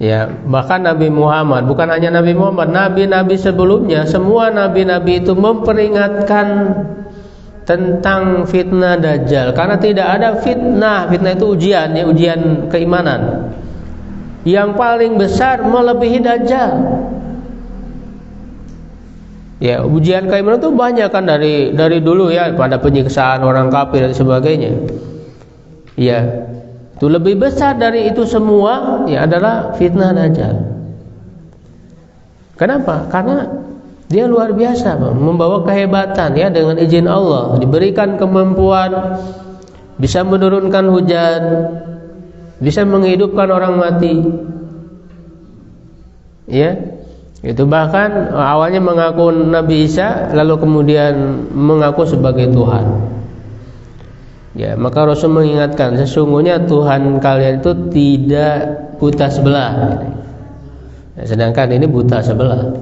Ya, bahkan Nabi Muhammad, bukan hanya Nabi Muhammad, nabi-nabi sebelumnya, semua nabi-nabi itu memperingatkan tentang fitnah Dajjal. Karena tidak ada fitnah itu ujian, ya, ujian keimanan. Yang paling besar melebihi Dajjal. Ya, ujian keimanan itu banyak kan dari dulu ya, pada penyiksaan orang kafir dan sebagainya. Ya, itu lebih besar dari itu semua ya adalah fitnah Dajjal. Kenapa? Karena dia luar biasa, membawa kehebatan ya, dengan izin Allah, diberikan kemampuan bisa menurunkan hujan, bisa menghidupkan orang mati. Ya. Itu bahkan awalnya mengaku Nabi Isa, lalu kemudian mengaku sebagai Tuhan. Ya, maka Rasul mengingatkan, sesungguhnya Tuhan kalian itu tidak buta sebelah. Ya, sedangkan ini buta sebelah.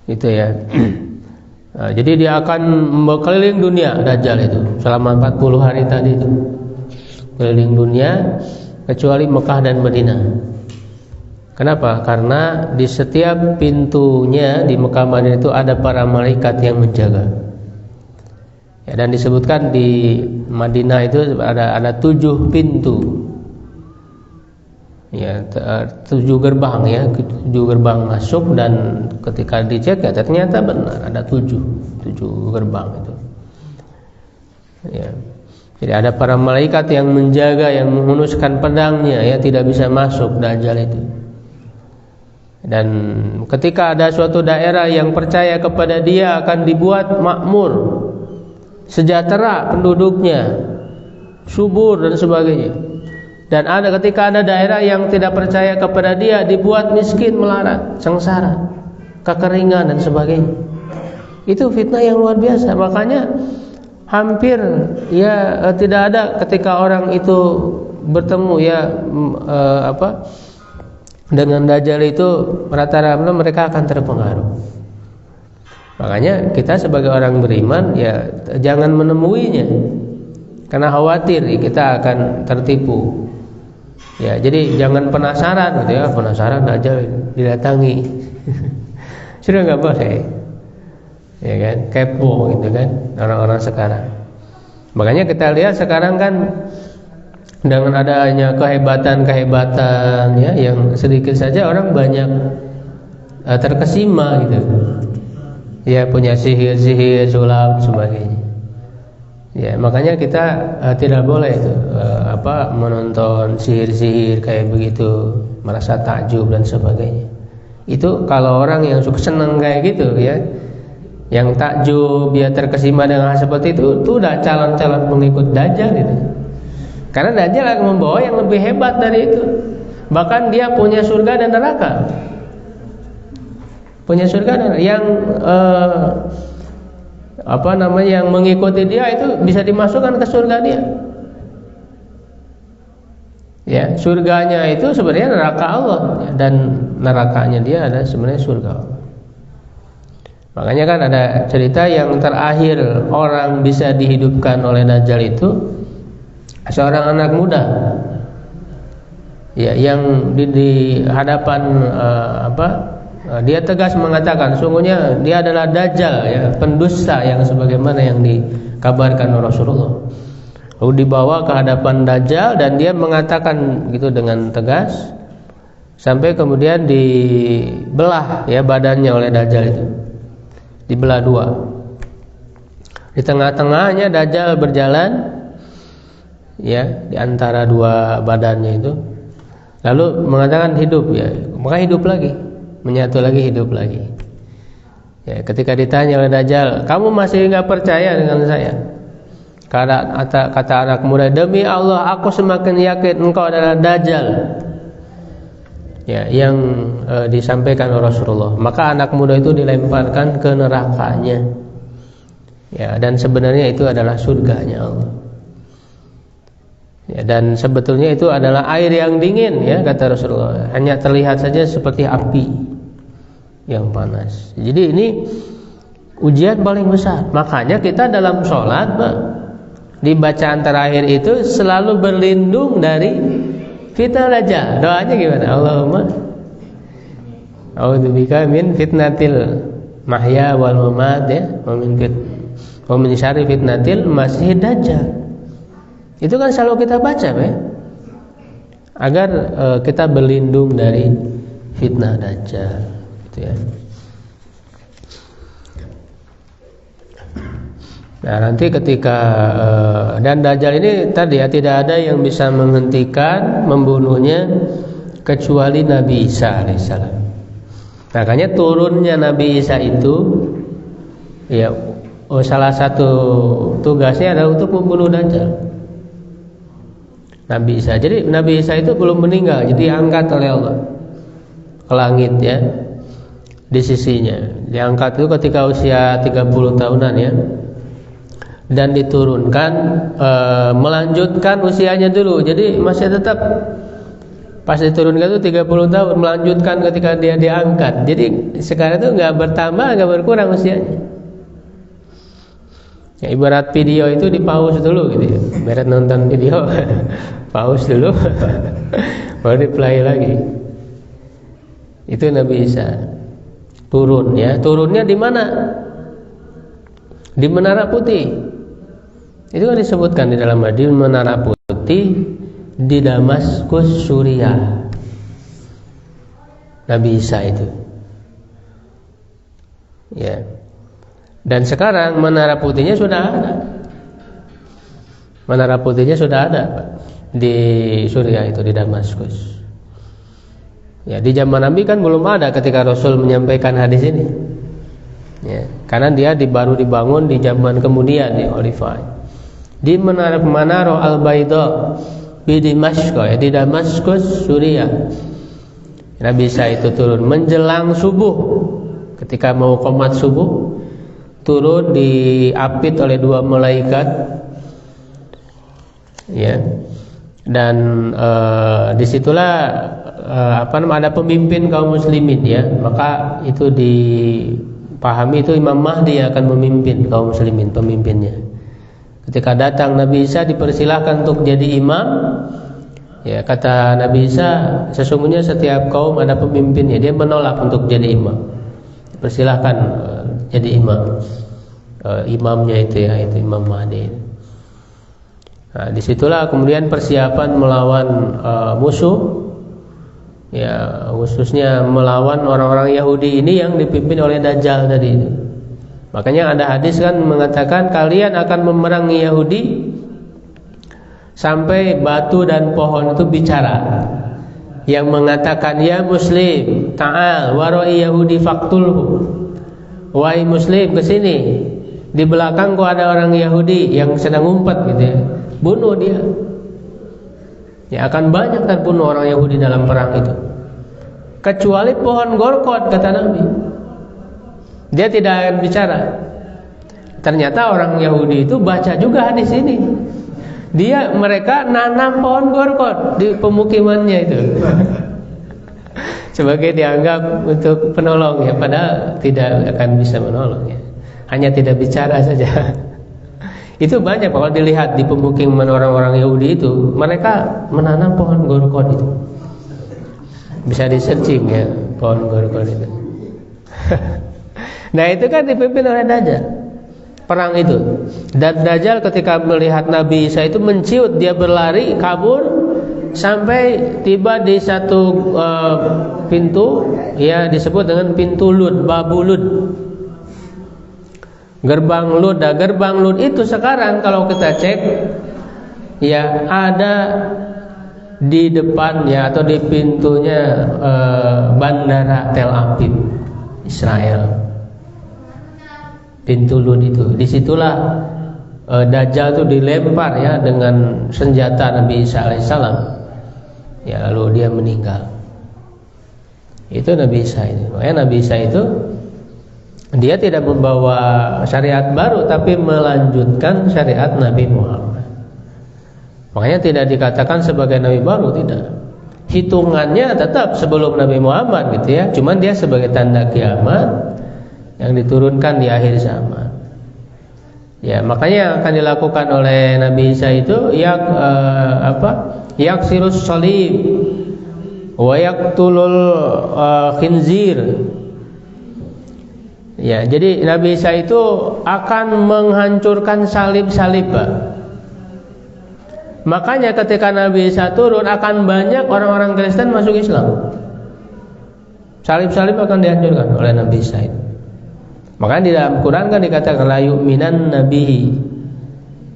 Itu ya. Nah, jadi dia akan berkeliling dunia, Dajjal itu selama 40 hari tadi itu. Keliling dunia kecuali Mekah dan Madinah. Kenapa? Karena di setiap pintunya di Mekah Madinah itu ada para malaikat yang menjaga. Ya, dan disebutkan di Madinah itu ada 7 pintu. Ya, 7 gerbang ya, 7 gerbang masuk, dan ketika dicek ya ternyata benar ada 7 gerbang itu. Ya. Jadi ada para malaikat yang menjaga, yang menghunuskan pedangnya ya, tidak bisa masuk Dajjal itu. Dan ketika ada suatu daerah yang percaya kepada dia akan dibuat makmur, sejahtera penduduknya, subur dan sebagainya. Dan ketika ada daerah yang tidak percaya kepada dia, dibuat miskin, melarat, sengsara, kekeringan dan sebagainya. Itu fitnah yang luar biasa. Makanya hampir ya tidak ada ketika orang itu bertemu ya dengan Dajjal itu, rata-rata mereka akan terpengaruh. Makanya kita sebagai orang beriman ya jangan menemuinya, karena khawatir kita akan tertipu. Ya, jadi jangan penasaran gitu ya, penasaran Dajjal didatangi. Sudah nggak boleh. Ya kan, kepo gitu kan orang-orang sekarang. Makanya kita lihat sekarang kan dengan adanya kehebatan ya, yang sedikit saja orang banyak terkesima gitu. Ya, punya sihir, sulap sebagainya. Ya, makanya kita tidak boleh itu menonton sihir-sihir kayak begitu, merasa takjub dan sebagainya. Itu kalau orang yang suka senang kayak gitu ya, yang takjub, dia terkesima dengan hal seperti itu udah calon-calon pengikut Dajjal gitu. Karena Dajjal akan membawa yang lebih hebat dari itu. Bahkan dia punya surga dan neraka. Punya surga dan yang yang mengikuti dia itu bisa dimasukkan ke surga dia. Ya, surganya itu sebenarnya neraka Allah dan nerakanya dia adalah sebenarnya surga Allah. Makanya kan ada cerita yang terakhir orang bisa dihidupkan oleh Dajjal itu seorang anak muda. Ya, yang di hadapan dia tegas mengatakan sungguhnya dia adalah Dajjal, ya, pendusta yang sebagaimana yang dikabarkan Rasulullah. Lalu dibawa ke hadapan Dajjal dan dia mengatakan gitu dengan tegas sampai kemudian dibelah ya badannya oleh Dajjal itu. Dibelah dua. Di tengah-tengahnya Dajjal berjalan ya di antara dua badannya itu. Lalu mengatakan hidup ya, maka hidup lagi. Menyatu lagi, hidup lagi. Ya, ketika ditanya oleh Dajjal, kamu masih enggak percaya dengan saya? Kata anak muda, demi Allah aku semakin yakin engkau adalah Dajjal. Ya, yang disampaikan oleh Rasulullah. Maka anak muda itu dilemparkan ke nerakanya. Ya, dan sebenarnya itu adalah surganya Allah. Ya, dan sebetulnya itu adalah air yang dingin ya kata Rasulullah. Hanya terlihat saja seperti api yang panas. Jadi ini ujian paling besar. Makanya kita dalam sholat di bacaan terakhir itu selalu berlindung dari fitnah Dajjal. Doanya gimana? Allahumma a'udzubika min fitnatil mahya wal mamat ya, wa min syarri fitnatil masih Dajjal. Itu kan selalu kita baca ya, agar kita berlindung dari fitnah Dajjal, gitu ya. Nah nanti ketika dan Dajjal ini tadi ya tidak ada yang bisa menghentikan membunuhnya kecuali Nabi Isa alaihissalam. Makanya turunnya Nabi Isa itu ya salah satu tugasnya adalah untuk membunuh Dajjal. Nabi Isa. Jadi Nabi Isa itu belum meninggal, jadi diangkat oleh Allah ke langit ya. Di sisinya. Diangkat itu ketika usia 30 tahunan ya. Dan diturunkan melanjutkan usianya dulu. Jadi masih tetap pas diturunkan itu 30 tahun, melanjutkan ketika dia diangkat. Jadi sekarang itu enggak bertambah, enggak berkurang usianya. Ya, ibarat video itu di pause dulu gitu ya. Ibarat nonton video pause dulu baru di play lagi. Itu Nabi Isa turun ya. Turunnya di mana? Di Menara Putih. Itu kan disebutkan di dalam hadis Menara Putih di Damaskus, Suriah. Nabi Isa itu. Ya. Dan sekarang Menara Putihnya sudah ada. Menara Putihnya sudah ada Pak, di Suriah itu, di Damaskus. Ya, di zaman Nabi kan belum ada ketika Rasul menyampaikan hadis ini. Ya, karena dia baru dibangun di zaman kemudian di Khalifah. Di Menara Al-Baida di Dimashq ya, di Damaskus, Suriah. Nabi Isa itu turun menjelang subuh. Ketika mau qomat subuh, turun diapit oleh dua malaikat ya, dan disitulah ada pemimpin kaum muslimin ya, maka itu dipahami itu Imam Mahdi yang akan memimpin kaum muslimin, pemimpinnya. Ketika datang Nabi Isa dipersilahkan untuk jadi imam ya, kata Nabi Isa sesungguhnya setiap kaum ada pemimpinnya, dia menolak untuk jadi imam, dipersilahkan jadi imam. Imamnya itu ya, itu Imam Mahdi. Nah, disitulah kemudian persiapan melawan musuh, ya khususnya melawan orang-orang Yahudi ini yang dipimpin oleh Dajjal tadi. Makanya ada hadis kan mengatakan kalian akan memerangi Yahudi sampai batu dan pohon itu bicara, yang mengatakan ya Muslim, ta'al warai Yahudi faqtulhu. Wahai Muslim, kesini. Di belakangku ada orang Yahudi yang sedang ngumpet gitu ya. Bunuh dia. Ya, akan banyak terbunuh orang Yahudi dalam perang itu. Kecuali pohon Gorkot, kata Nabi. Dia tidak akan bicara. Ternyata orang Yahudi itu baca juga hadis ini. Mereka nanam pohon Gorkot di pemukimannya itu. Sebagai dianggap untuk penolong ya, padahal tidak akan bisa menolong ya. Hanya tidak bicara saja. Itu banyak kalau dilihat di pemukiman orang-orang Yahudi itu, mereka menanam pohon Gorkot itu. Bisa di-searching ya, pohon Gorkot itu. Nah, itu kan dipimpin oleh Dajjal. Perang itu. Dan Dajjal ketika melihat Nabi Isa itu menciut, dia berlari kabur sampai tiba di satu pintu ya, disebut dengan pintu Lud, Babu Lud. Gerbang Lud. Nah, gerbang Lud itu sekarang kalau kita cek ya, ada di depannya atau di pintunya bandara Tel Aviv, Israel. Pintu Lud itu, disitulah Dajjal itu dilempar ya dengan senjata Nabi Isa alaihissalam. Ya, lalu dia meninggal. Itu Nabi Isa itu. Makanya Nabi Isa itu dia tidak membawa syariat baru, tapi melanjutkan syariat Nabi Muhammad. Makanya tidak dikatakan sebagai Nabi baru, tidak. Hitungannya tetap sebelum Nabi Muhammad gitu ya. Cuman dia sebagai tanda kiamat yang diturunkan di akhir zaman. Ya, makanya yang akan dilakukan oleh Nabi Isa itu yaksirus salib wa yaqtulul khinzir. Ya, jadi Nabi Isa itu akan menghancurkan salib-salib, Pak. Makanya ketika Nabi Isa turun, akan banyak orang-orang Kristen masuk Islam. Salib-salib akan dihancurkan oleh Nabi Isa itu. Makanya di dalam Quran kan dikatakan la yu'minan nabihi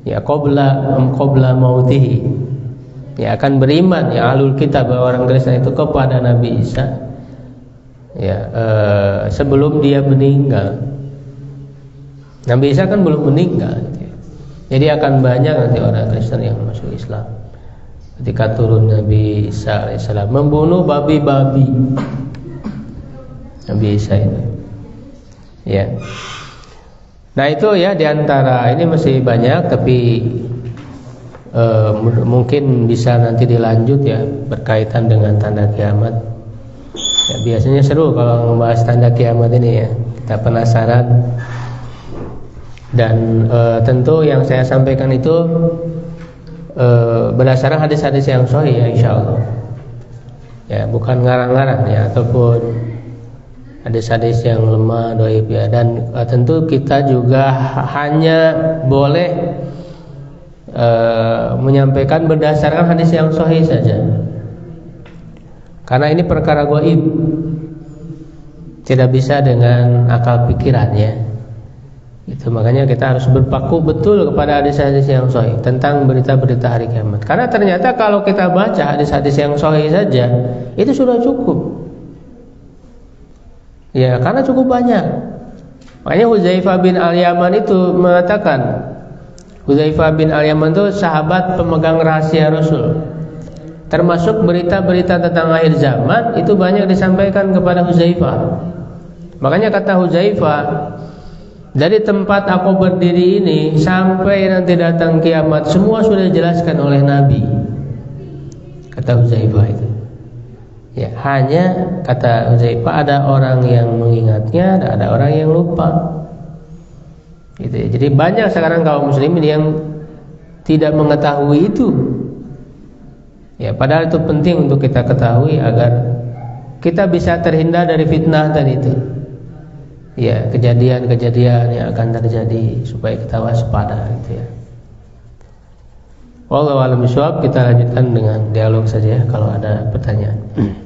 ya qabla mautihi. Ya, akan beriman ya ahlul kitab, orang Kristen itu kepada Nabi Isa ya sebelum dia meninggal. Nabi Isa kan belum meninggal gitu ya. Jadi akan banyak nanti orang Kristen yang masuk Islam ketika turun Nabi Isa alaihissalam, membunuh babi-babi. Nabi Isa itu ya. Nah, itu ya diantara ini masih banyak, tapi mungkin bisa nanti dilanjut ya berkaitan dengan tanda kiamat. Ya, biasanya seru kalau membahas tanda kiamat ini ya. Kita penasaran. Dan tentu yang saya sampaikan itu berdasarkan hadis-hadis yang sahih ya, insyaallah. Ya, bukan ngarang-ngarang ya, ataupun hadis-hadis yang lemah, dhaif ya. Dan tentu kita juga hanya boleh menyampaikan berdasarkan hadis yang sahih saja. Karena ini perkara gaib, tidak bisa dengan akal pikiran ya. Itu makanya kita harus berpaku betul kepada hadis-hadis yang sahih tentang berita-berita hari kiamat. Karena ternyata kalau kita baca hadis-hadis yang sahih saja, itu sudah cukup. Ya, karena cukup banyak. Makanya Hudzaifah bin Al-Yaman itu mengatakan, Hudzaifah bin Al-Yaman itu sahabat pemegang rahasia Rasul. Termasuk berita-berita tentang akhir zaman itu banyak disampaikan kepada Hudzaifah. Makanya kata Hudzaifah, dari tempat aku berdiri ini sampai nanti datang kiamat, semua sudah dijelaskan oleh Nabi. Kata Hudzaifah itu. Ya, hanya kata Hudzaifah ada orang yang mengingatnya, ada orang yang lupa. Gitu ya. Jadi banyak sekarang kaum muslimin yang tidak mengetahui itu. Ya, padahal itu penting untuk kita ketahui agar kita bisa terhindar dari fitnah tadi itu. Ya, kejadian-kejadian yang akan terjadi supaya kita waspada gitu ya. Wallahu a'lam bishawab. Kita lanjutkan dengan dialog saja ya, kalau ada pertanyaan. Terima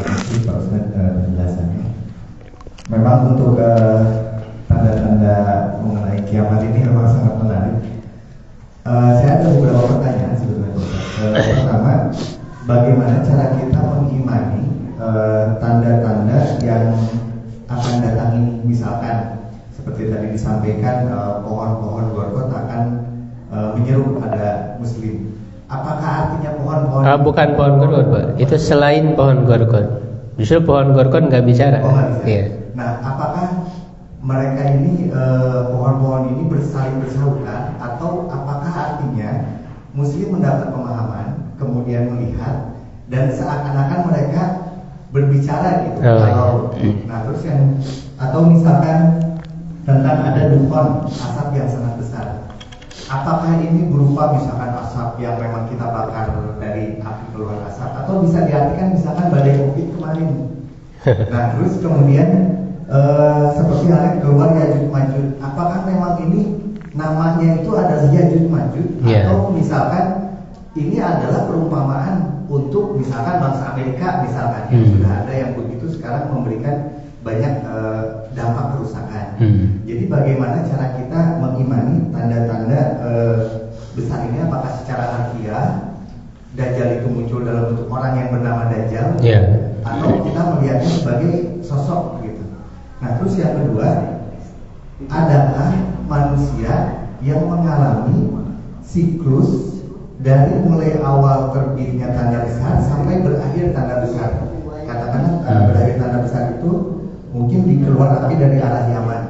kasih Pak Ustaz penjelasannya. Memang untuk tanda-tanda mengenai kiamat ini memang sangat menarik. Saya ada beberapa pertanyaan sebetulnya Pak Ustaz. Pertama, bagaimana cara kita mengimani tanda-tanda yang akan datang ini? Misalkan disampaikan pohon-pohon gorgot akan menyeru pada muslim. Apakah artinya pohon-pohon? Bukan pohon gorgot, Pak. Itu selain pohon gorgot. Justru pohon gorgot nggak bicara. Oh, nggak bisa. Iya. Nah, apakah mereka ini pohon-pohon ini saling bersautan, atau apakah artinya muslim mendapat pemahaman, kemudian melihat, dan seakan-akan mereka berbicara gitu? Nah, terus yang atau misalkan tentang ada dukhon, asap yang sangat besar. Apakah ini berupa misalkan asap yang memang kita bakar dari api keluar asap, atau bisa diartikan misalkan badai Covid kemarin? Nah, terus kemudian seperti halnya keluar Ya'juj Ma'juj. Apakah memang ini namanya itu adalah Ya'juj Ma'juj, atau misalkan ini adalah perumpamaan untuk misalkan bangsa Amerika misalkan yang sudah ada yang begitu sekarang memberikan banyak dampak kerusakan. Jadi bagaimana cara kita mengimani tanda-tanda besar ini? Apakah secara harfiah Dajjal itu muncul dalam bentuk orang yang bernama Dajjal, atau kita melihatnya sebagai sosok gitu? Nah, terus yang kedua, adakah manusia yang mengalami siklus dari mulai awal terbitnya tanda besar sampai berakhir tanda besar? Katakanlah berakhir tanda besar itu mungkin dikeluar api dari arah Yaman.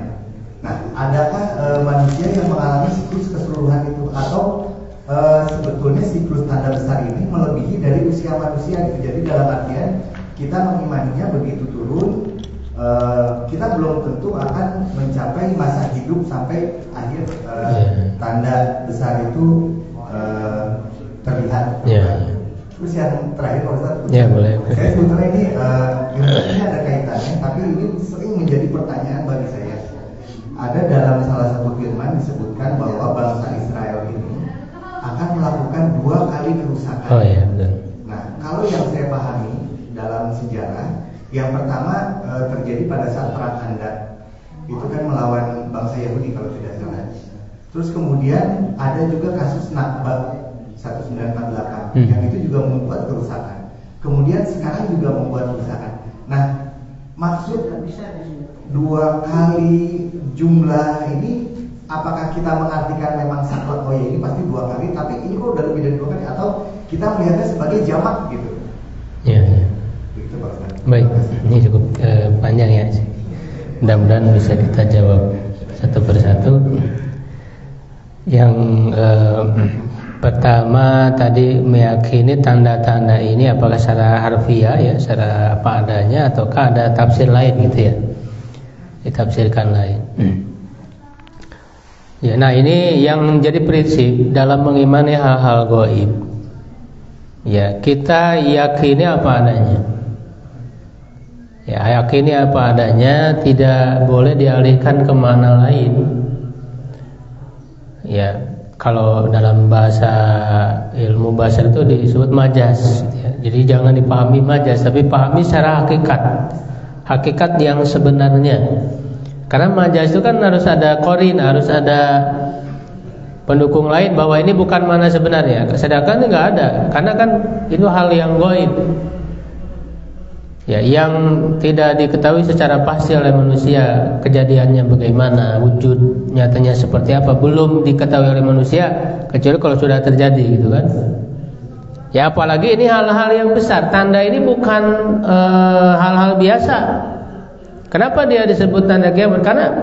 Nah, adakah manusia yang mengalami siklus keseluruhan itu, atau sebetulnya siklus tanda besar ini melebihi dari usia manusia gitu? Jadi dalam artian kita mengimaninya begitu turun, kita belum tentu akan mencapai masa hidup sampai akhir tanda besar itu terlihat. Terus yang terakhir Pak Ustadz, boleh. Saya sebetulnya ini ada kaitannya, tapi ini sering menjadi pertanyaan bagi saya. Ada dalam salah satu firman disebutkan bahwa bangsa Israel ini akan melakukan 2 kali kerusakan. Betul. Nah, kalau yang saya pahami dalam sejarah, yang pertama terjadi pada saat perang Handaq, itu kan melawan bangsa Yahudi kalau tidak salah. Terus kemudian ada juga kasus Nakba 1948 yang itu juga membuat kerusakan. Kemudian sekarang juga membuat kerusakan. Nah, maksud 2 kali jumlah ini, apakah kita mengartikan memang saklek, oh ya ini pasti 2 kali, tapi ini kok udah lebih dari 2 kali, atau kita melihatnya sebagai jamak gitu? Begitu Pak Ustaz. Baik, ini cukup panjang ya. Mudah-mudahan bisa kita jawab satu persatu. Yang pertama tadi meyakini tanda-tanda ini apakah secara harfiah ya, secara apa adanya, ataukah ada tafsir lain gitu ya, ditafsirkan lain. Ya, nah ini yang menjadi prinsip dalam mengimani hal-hal gaib. Ya, kita yakini apa adanya. Ya, yakini apa adanya, tidak boleh dialihkan ke mana lain. Ya, kalau dalam bahasa ilmu bahasa itu disebut majaz gitu ya. Jadi jangan dipahami majaz, tapi pahami secara hakikat yang sebenarnya. Karena majaz itu kan harus ada korin, harus ada pendukung lain bahwa ini bukan mana sebenarnya. Sedangkan nggak ada, karena kan itu hal yang gaib. Ya, yang tidak diketahui secara pasti oleh manusia, kejadiannya bagaimana, wujud nyatanya seperti apa, belum diketahui oleh manusia kecuali kalau sudah terjadi gitu kan. Ya, apalagi ini hal-hal yang besar. Tanda ini bukan hal-hal biasa. Kenapa dia disebut tanda kiamat? Karena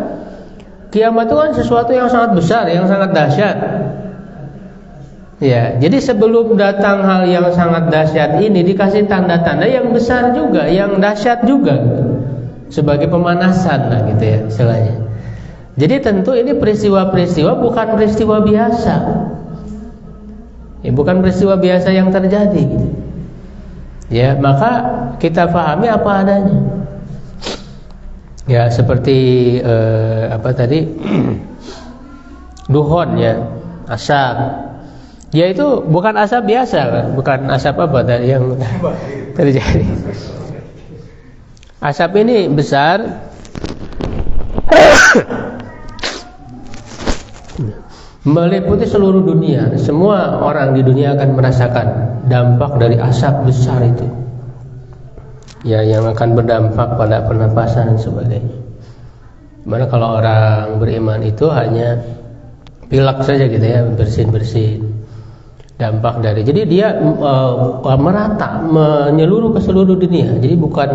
kiamat itu kan sesuatu yang sangat besar, yang sangat dahsyat. Ya, jadi sebelum datang hal yang sangat dahsyat ini dikasih tanda-tanda yang besar juga, yang dahsyat juga, sebagai pemanasan lah gitu ya istilahnya. Jadi tentu ini peristiwa-peristiwa bukan peristiwa biasa. Ya, bukan peristiwa biasa yang terjadi gitu. Ya, maka kita pahami apa adanya. Ya, seperti apa tadi? Duhon ya, asap. Ya itu bukan asap biasa kan? Bukan asap apa tadi yang terjadi. Asap ini besar, meliputi seluruh dunia. Semua orang di dunia akan merasakan dampak dari asap besar itu. Ya, yang akan berdampak pada pernapasan dan sebagainya. Mana kalau orang beriman itu hanya pilek saja gitu ya, bersin-bersin. Dampak dari, jadi dia merata, menyeluruh ke seluruh dunia. Jadi bukan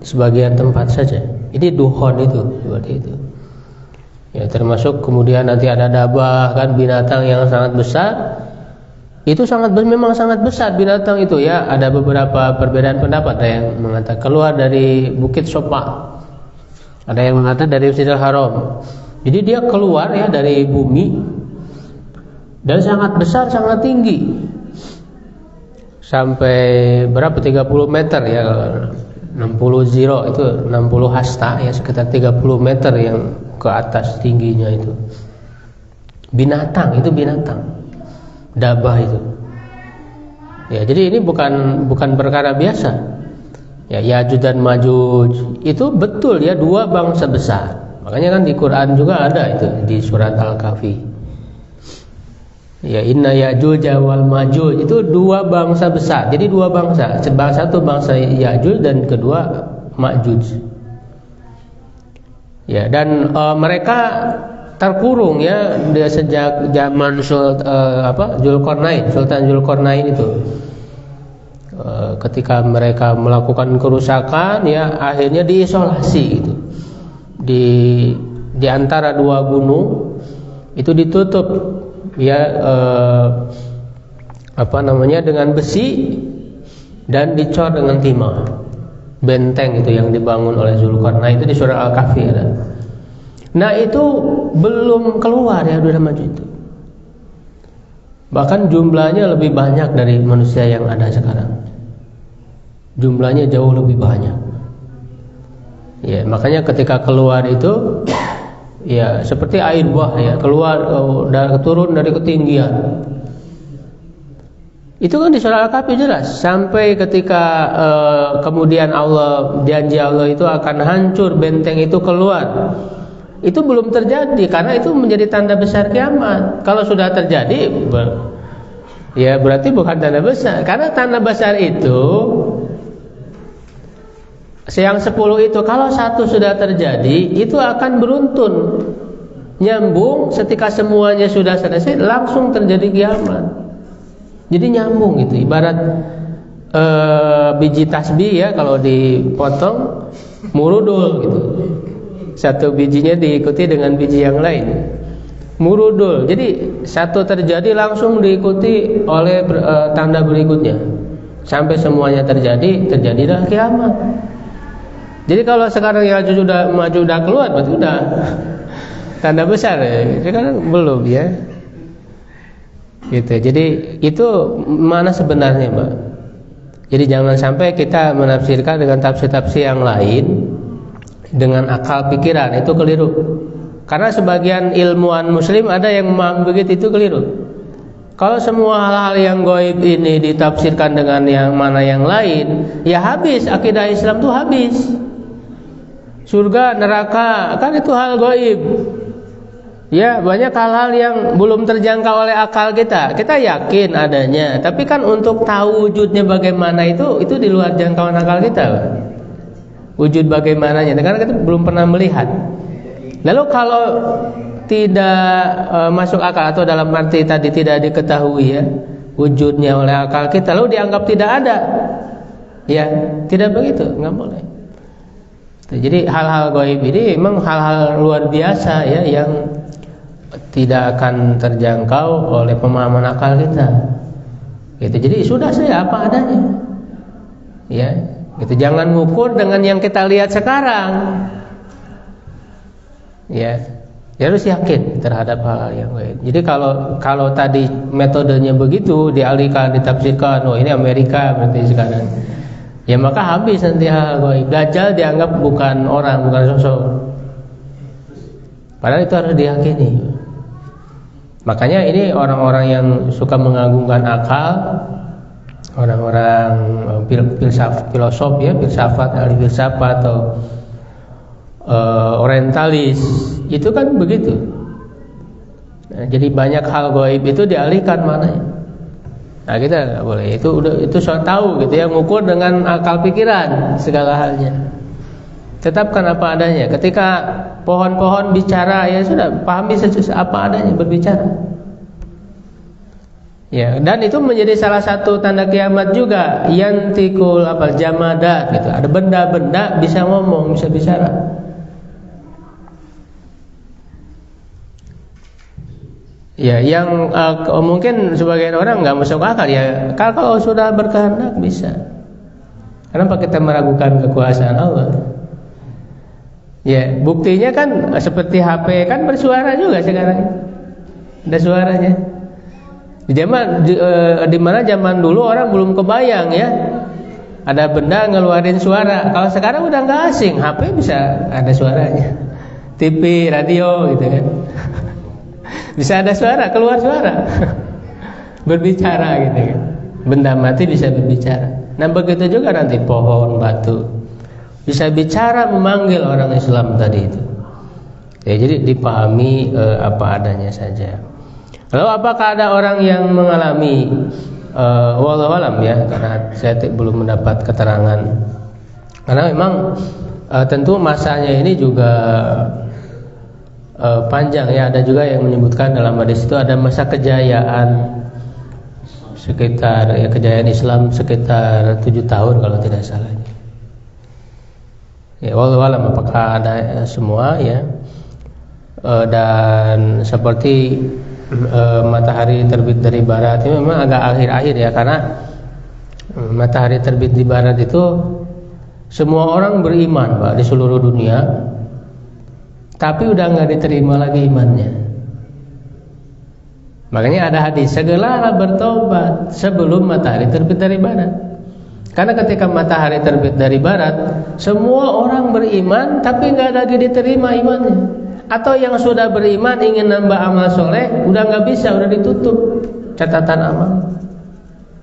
sebagian tempat saja. Ini dukhon itu seperti itu. Ya, termasuk kemudian nanti ada dabah, kan, binatang yang sangat besar. Itu memang sangat besar binatang itu ya. Ada beberapa perbedaan pendapat. Ada yang mengatakan keluar dari Bukit Sopa, ada yang mengatakan dari Masjidil Haram. Jadi dia keluar ya dari bumi dan sangat besar, sangat tinggi, sampai berapa, 30 meter ya, 60 ziro itu 60 hasta ya, sekitar 30 meter yang ke atas tingginya itu. Binatang, dabah itu. Ya, jadi ini bukan perkara biasa. Ya, Yajuj dan Majuj itu betul ya, dua bangsa besar. Makanya kan di Quran juga ada itu di surat Al-Kahfi. Ya, inna Yajuj wal Majuj itu dua bangsa besar. Jadi dua bangsa, satu bangsa Yajuj dan kedua Majuj. Ya, dan mereka terkurung ya sejak zaman Sultan Zulkarnain itu. Ketika mereka melakukan kerusakan ya, akhirnya diisolasi gitu. Di antara dua gunung itu ditutup ya dengan besi dan dicor dengan timah. Benteng itu yang dibangun oleh Zulkarnain itu di surah Al-Kahfi ada. Nah, itu belum keluar ya Yajuj dan Majuj itu. Bahkan jumlahnya lebih banyak dari manusia yang ada sekarang. Jumlahnya jauh lebih banyak. Ya, makanya ketika keluar itu ya seperti air bah ya, keluar turun dari ketinggian. Itu kan di surah Al-Kahfi jelas. Sampai ketika kemudian janji Allah itu akan hancur, benteng itu keluar. Itu belum terjadi karena itu menjadi tanda besar kiamat. Kalau sudah terjadi ya berarti bukan tanda besar. Karena tanda besar itu yang 10 itu kalau satu sudah terjadi itu akan beruntun, nyambung. Ketika semuanya sudah selesai langsung terjadi kiamat. Jadi nyambung gitu. Ibarat biji tasbih ya, kalau dipotong murudul gitu. Satu bijinya diikuti dengan biji yang lain, murudul. Jadi satu terjadi langsung diikuti oleh tanda berikutnya sampai semuanya terjadilah kiamat. Jadi kalau sekarang Yajuj sudah maju, udah keluar, berarti udah tanda besar ya. Sekarang belum ya. Gitu. Jadi itu mana sebenarnya, Mbak? Jadi jangan sampai kita menafsirkan dengan tafsir-tafsir yang lain dengan akal pikiran, itu keliru. Karena sebagian ilmuwan muslim ada yang memahami begitu, itu keliru. Kalau semua hal-hal yang gaib ini ditafsirkan dengan yang mana yang lain, ya habis akidah Islam tuh habis. Surga, neraka, kan itu hal gaib. Ya, banyak hal-hal yang belum terjangkau oleh akal kita. Kita yakin adanya, tapi kan untuk tahu wujudnya bagaimana itu di luar jangkauan akal kita, Pak. Wujud bagaimananya, karena kita belum pernah melihat. Lalu kalau tidak masuk akal atau dalam arti tadi tidak diketahui ya wujudnya oleh akal kita, lalu dianggap tidak ada, ya tidak begitu, nggak boleh. Jadi hal-hal gaib ini memang hal-hal luar biasa ya, yang tidak akan terjangkau oleh pemahaman akal kita. Gitu. Jadi sudah saya apa adanya, ya. Gitu. Jangan ngukur dengan yang kita lihat sekarang. Ya harus yakin terhadap hal yang gaib. Jadi kalau tadi metodenya begitu dialihkan, ditafsirkan, oh ini Amerika berarti sekarang. Ya maka habis nanti hal gaib. Dajjal dianggap bukan orang, bukan sosok. Padahal itu harus diyakini. Makanya ini orang-orang yang suka mengagungkan akal, orang-orang filosof ya, filsafat, ahli filsafat atau orientalis, itu kan begitu. Nah, jadi banyak hal gaib itu dialihkan mananya. Nah kita nggak boleh. Itu sudah tahu gitu ya, ngukur dengan akal pikiran segala halnya. Tetapkan apa adanya. Ketika pohon-pohon bicara, ya sudah, pahami apa adanya, berbicara. Ya, dan itu menjadi salah satu tanda kiamat juga. Yantikul jamadat gitu. Ada benda-benda bisa ngomong, bisa bicara. Ya, yang mungkin sebagian orang nggak masuk akal ya. Kalau sudah berkehendak bisa. Kenapa kita meragukan kekuasaan Allah? Ya, buktinya kan seperti HP kan bersuara juga sekarang. Ada suaranya. Di mana zaman dulu orang belum kebayang ya. Ada benda ngeluarin suara. Kalau sekarang udah nggak asing, HP bisa ada suaranya. TV, radio gitu kan. Bisa ada suara, keluar suara. Berbicara gitu kan. Benda mati bisa berbicara. Nah, begitu juga nanti pohon, batu bisa bicara, memanggil orang Islam tadi itu. Ya, jadi dipahami apa adanya saja. Lalu apakah ada orang yang mengalami wallahu alam ya, karena saya belum mendapat keterangan. Karena memang tentu masanya ini juga panjang ya. Ada juga yang menyebutkan dalam hadis itu ada masa kejayaan sekitar kejayaan Islam sekitar 7 tahun kalau tidak salah. Ya, wallahu alam apakah ada semua ya. Dan seperti matahari terbit dari barat ini memang agak akhir-akhir ya, karena matahari terbit di barat itu semua orang beriman Pak di seluruh dunia, tapi udah nggak diterima lagi imannya. Makanya ada hadis, segeralah bertobat sebelum matahari terbit dari barat. Karena ketika matahari terbit dari barat, semua orang beriman tapi nggak lagi diterima imannya. Atau yang sudah beriman ingin nambah amal soleh, udah nggak bisa, udah ditutup catatan amal.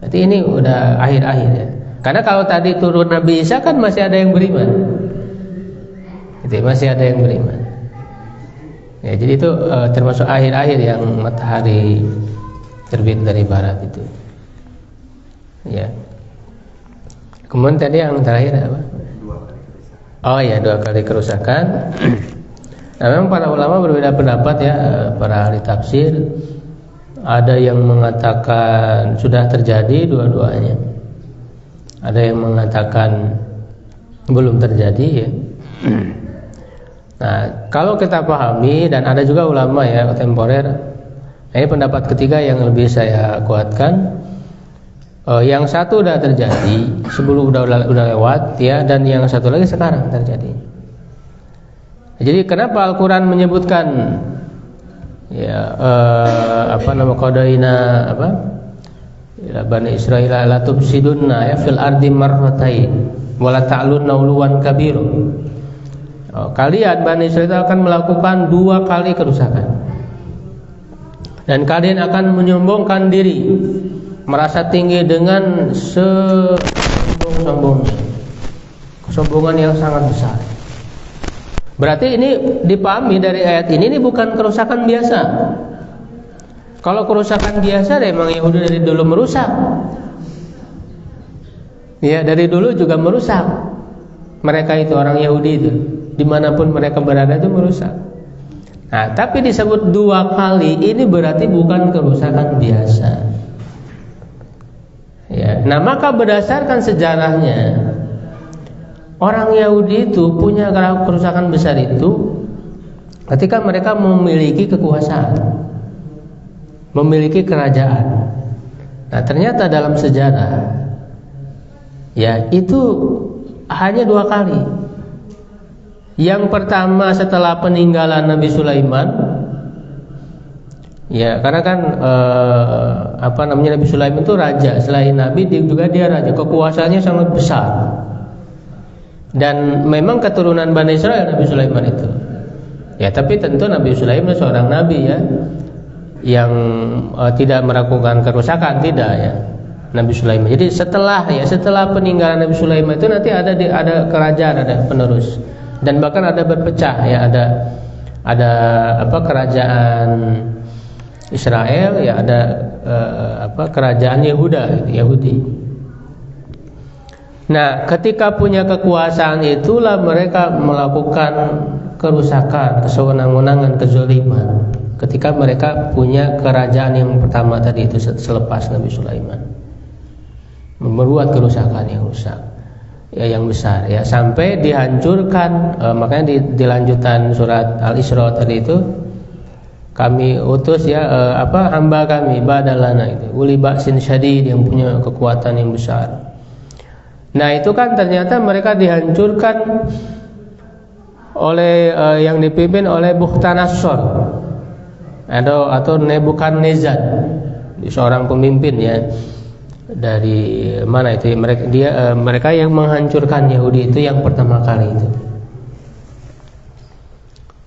Berarti ini udah akhir-akhir ya. Karena kalau tadi turun Nabi Isa kan masih ada yang beriman. Itu masih ada yang beriman. Ya, jadi itu termasuk akhir-akhir yang matahari terbit dari barat itu. Ya. Kemudian tadi yang terakhir apa? 2 kali kerusakan. Oh ya, 2 kali kerusakan. Nah, memang para ulama berbeda pendapat ya, para ahli tafsir. Ada yang mengatakan sudah terjadi dua-duanya. Ada yang mengatakan belum terjadi ya. Nah, kalau kita pahami, dan ada juga ulama ya kontemporer, ini pendapat ketiga yang lebih saya kuatkan. Yang satu udah terjadi sebelum udah lewat ya, dan yang satu lagi sekarang terjadi. Jadi kenapa Al-Quran menyebutkan ya qadaina ya Bani Israil la tufsidunna ya fil ardi marratain wa la ta'lunna uluwan kabir. Kalian Bani Israil akan melakukan 2 kali kerusakan, dan kalian akan menyombongkan diri, merasa tinggi dengan sesombong-sombongnya, kesombongan yang sangat besar. Berarti ini dipahami dari ayat ini bukan kerusakan biasa. Kalau kerusakan biasa memang Yahudi dari dulu merusak. Ya, dari dulu juga merusak. Mereka itu orang Yahudi itu, dimanapun mereka berada itu merusak. Nah, tapi disebut 2 kali, ini berarti bukan kerusakan biasa. Ya, nah maka berdasarkan sejarahnya, orang Yahudi itu punya kerusakan besar itu ketika mereka memiliki kekuasaan, memiliki kerajaan. Nah, ternyata dalam sejarah ya itu hanya 2 kali. Yang pertama setelah peninggalan Nabi Sulaiman. Ya, karena kan Nabi Sulaiman itu raja, selain Nabi juga dia raja, kekuasaannya sangat besar. Dan memang keturunan Bani Israil Nabi Sulaiman itu. Ya, tapi tentu Nabi Sulaiman seorang nabi ya, yang tidak melakukan kerusakan, tidak ya. Nabi Sulaiman. Jadi setelah peninggalan Nabi Sulaiman itu nanti ada kerajaan, ada penerus. Dan bahkan ada berpecah ya, ada kerajaan Israel ya, ada kerajaan Yahudi. Nah, ketika punya kekuasaan itulah mereka melakukan kerusakan, kesewenang-wenangan, kezaliman. Ketika mereka punya kerajaan yang pertama tadi itu selepas Nabi Sulaiman, membuat kerusakan yang rusak, ya, yang besar, ya, sampai dihancurkan. Makanya di lanjutan surat Al-Isra tadi itu, kami utus hamba kami badalana itu uli ba'sin syadid, yang punya kekuatan yang besar. Nah, itu kan ternyata mereka dihancurkan oleh yang dipimpin oleh Bukhtanasor atau Nebukadnezar, seorang pemimpin, ya, dari mana itu, mereka yang menghancurkan Yahudi itu yang pertama kali itu.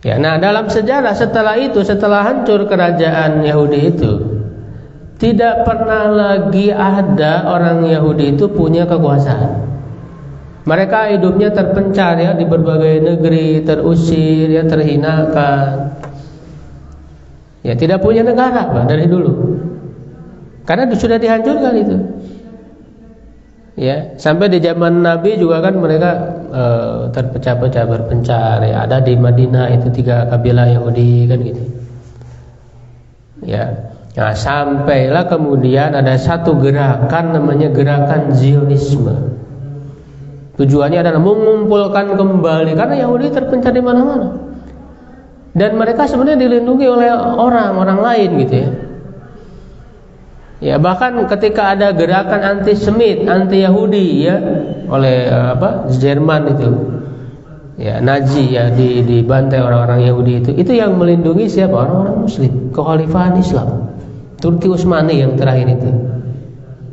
Ya, nah, dalam sejarah setelah itu, setelah hancur kerajaan Yahudi itu, tidak pernah lagi ada orang Yahudi itu punya kekuasaan. Mereka hidupnya terpencar, ya, di berbagai negeri, terusir, ya, terhinakan. Ya, tidak punya negara, Pak, dari dulu. Karena sudah dihancurkan itu. Ya, sampai di zaman Nabi juga kan mereka terpecah-pecah, berpencar, ya. Ada di Madinah itu 3 kabilah Yahudi kan gitu. Ya. Nah, sampailah kemudian ada satu gerakan namanya gerakan Zionisme. Tujuannya adalah mengumpulkan kembali, karena Yahudi terpencar di mana-mana. Dan mereka sebenarnya dilindungi oleh orang lain gitu, ya. Ya, bahkan ketika ada gerakan anti-Semit, anti-Yahudi, ya, oleh Jerman itu, ya, Nazi, ya, dibantai orang-orang Yahudi itu yang melindungi siapa? Orang-orang Muslim, kekhalifahan Islam. Turki Utsmani yang terakhir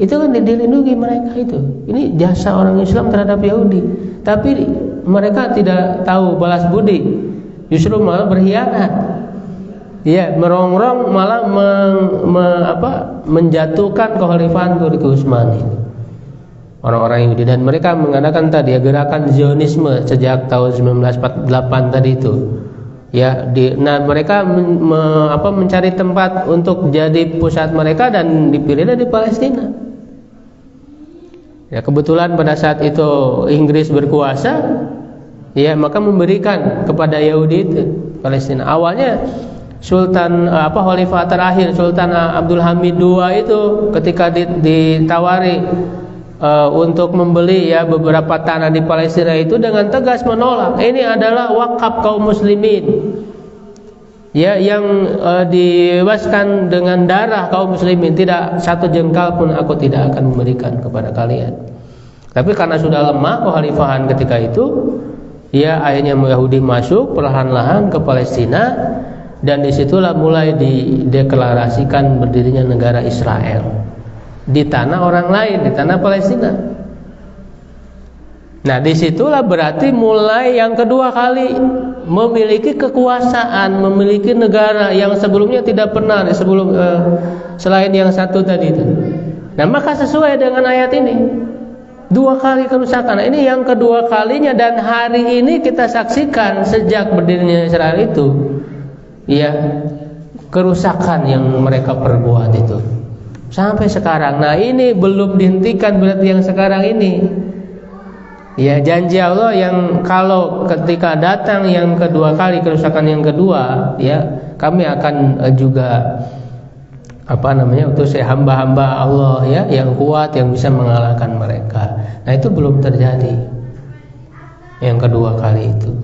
itu kan dilindungi mereka itu. Ini jasa orang Islam terhadap Yahudi. Tapi mereka tidak tahu balas budi, justru malah berkhianat. Ya, merongrong, malah menjatuhkan kekhalifahan Turki Utsmani, orang-orang Yahudi. Dan mereka mengadakan tadi, ya, gerakan Zionisme sejak tahun 1948 tadi itu. Ya, mereka mencari tempat untuk jadi pusat mereka, dan dipilihlah di Palestina. Ya, kebetulan pada saat itu Inggris berkuasa, ya, maka memberikan kepada Yahudi itu Palestina. Awalnya Sultan Khalifah terakhir Sultan Abdul Hamid II itu ketika ditawari untuk membeli, ya, beberapa tanah di Palestina itu dengan tegas menolak. Ini adalah wakaf kaum muslimin, ya, yang dibebaskan dengan darah kaum muslimin. Tidak satu jengkal pun aku tidak akan memberikan kepada kalian. Tapi karena sudah lemah kekhalifahan ketika itu, ya, akhirnya Yahudi masuk perlahan-lahan ke Palestina, dan disitulah mulai dideklarasikan berdirinya negara Israel di tanah orang lain, di tanah Palestina. Nah, disitulah berarti mulai yang kedua kali memiliki kekuasaan, memiliki negara yang sebelumnya tidak pernah selain yang satu tadi itu. Nah, maka sesuai dengan ayat ini, 2 kali kerusakan. Nah, ini yang kedua kalinya, dan hari ini kita saksikan sejak berdirinya Israel itu, ya, kerusakan yang mereka perbuat itu sampai sekarang. Nah, ini belum dihentikan berarti yang sekarang ini. Ya, janji Allah yang kalau ketika datang yang kedua kali, kerusakan yang kedua, ya, kami akan juga utus hamba-hamba Allah, ya, yang kuat, yang bisa mengalahkan mereka. Nah, itu belum terjadi yang kedua kali itu.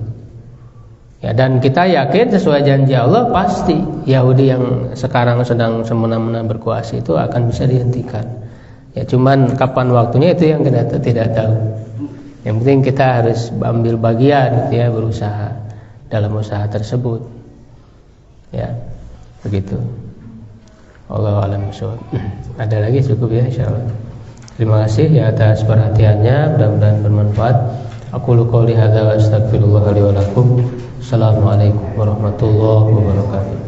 Ya, dan kita yakin sesuai janji Allah pasti Yahudi yang sekarang sedang semena-mena berkuasa itu akan bisa dihentikan. Ya, cuman kapan waktunya itu yang kita tidak tahu. Yang penting kita harus ambil bagian, gitu, ya, berusaha dalam usaha tersebut. Ya, begitu. Allahu a'lam bishawab. Ada lagi cukup, ya, insyaallah. Terima kasih, ya, atas perhatiannya, mudah-mudahan bermanfaat. Aku qouli hadza wa astaghfirullah li wa lakum. Assalamualaikum warahmatullahi wabarakatuh.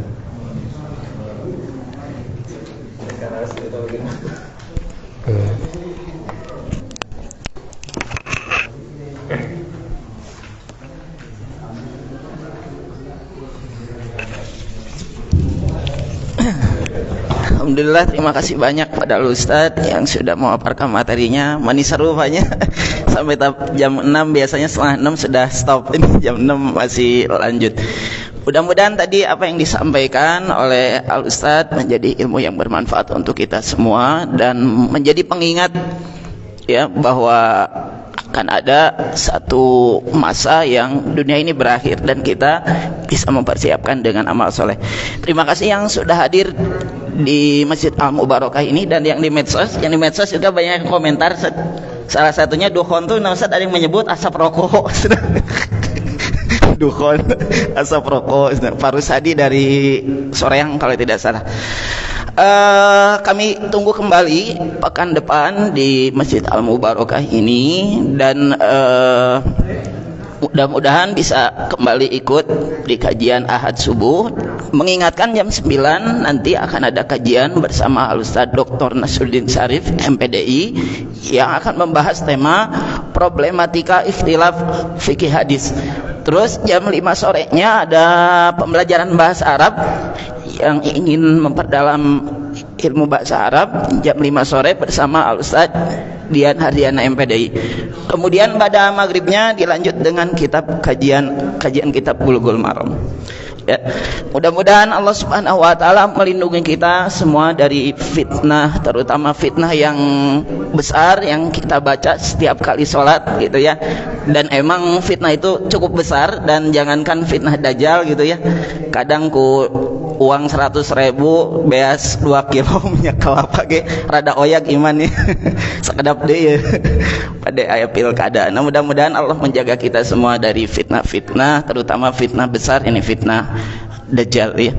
Alhamdulillah, terima kasih banyak pada Ustadz yang sudah memaparkan materinya. Manis rupanya sampai jam 6, biasanya setengah 6 sudah stop. Ini jam 6 masih lanjut. Mudah-mudahan tadi apa yang disampaikan oleh Al Ustadz menjadi ilmu yang bermanfaat untuk kita semua dan menjadi pengingat ya bahwa akan ada satu masa yang dunia ini berakhir dan kita bisa mempersiapkan dengan amal soleh. Terima kasih yang sudah hadir di Masjid Al Mubarakah ini dan yang di medsos. Yang di medsos juga banyak yang komentar. Salah satunya dukhon tuh, Ustaz, ada yang menyebut asap rokok. Dukhon, asap rokok. Pak Rusadi dari Soreang kalau tidak salah. Kami tunggu kembali pekan depan di Masjid Al Mubarakah ini dan mudah-mudahan bisa kembali ikut di kajian Ahad subuh. Mengingatkan jam 9 nanti akan ada kajian bersama Al Ustaz Dr. Nasruddin Syarif MPDI yang akan membahas tema problematika ikhtilaf fikih hadis. Terus jam 5 sorenya ada pembelajaran bahasa Arab yang ingin memperdalam ilmu bahasa Arab jam 5 sore bersama Al Ustaz Dian Hardiana MPDI. Kemudian pada maghribnya dilanjut dengan kajian kitab Bulughul Maram. Ya. Mudah-mudahan Allah Subhanahu wa taala melindungi kita semua dari fitnah, terutama fitnah yang besar yang kita baca setiap kali sholat gitu ya. Dan emang fitnah itu cukup besar, dan jangankan fitnah dajjal gitu ya. Kadang ku uang 100.000 beas 2 kilo minyak kelapa ge rada oyak iman ya. Sekedap deui pada aya pilkada. Nah, mudah-mudahan Allah menjaga kita semua dari fitnah-fitnah, terutama fitnah besar ini, fitnah dajjal ya.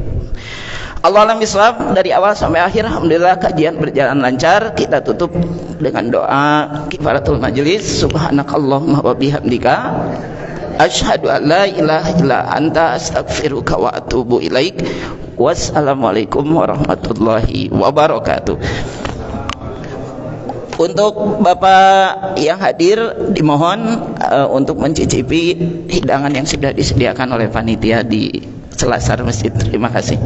Allah alam bisawab. Dari awal sampai akhir alhamdulillah kajian berjalan lancar. Kita tutup dengan doa kifaratul majelis. Subhanakallahumma wa bihamdika asyhadu an la ilaha illa anta astaghfiruka wa atubu ilaik. Wassalamualaikum warahmatullahi wabarakatuh. Untuk Bapak yang hadir dimohon untuk mencicipi hidangan yang sudah disediakan oleh panitia di selasar masjid. Terima kasih.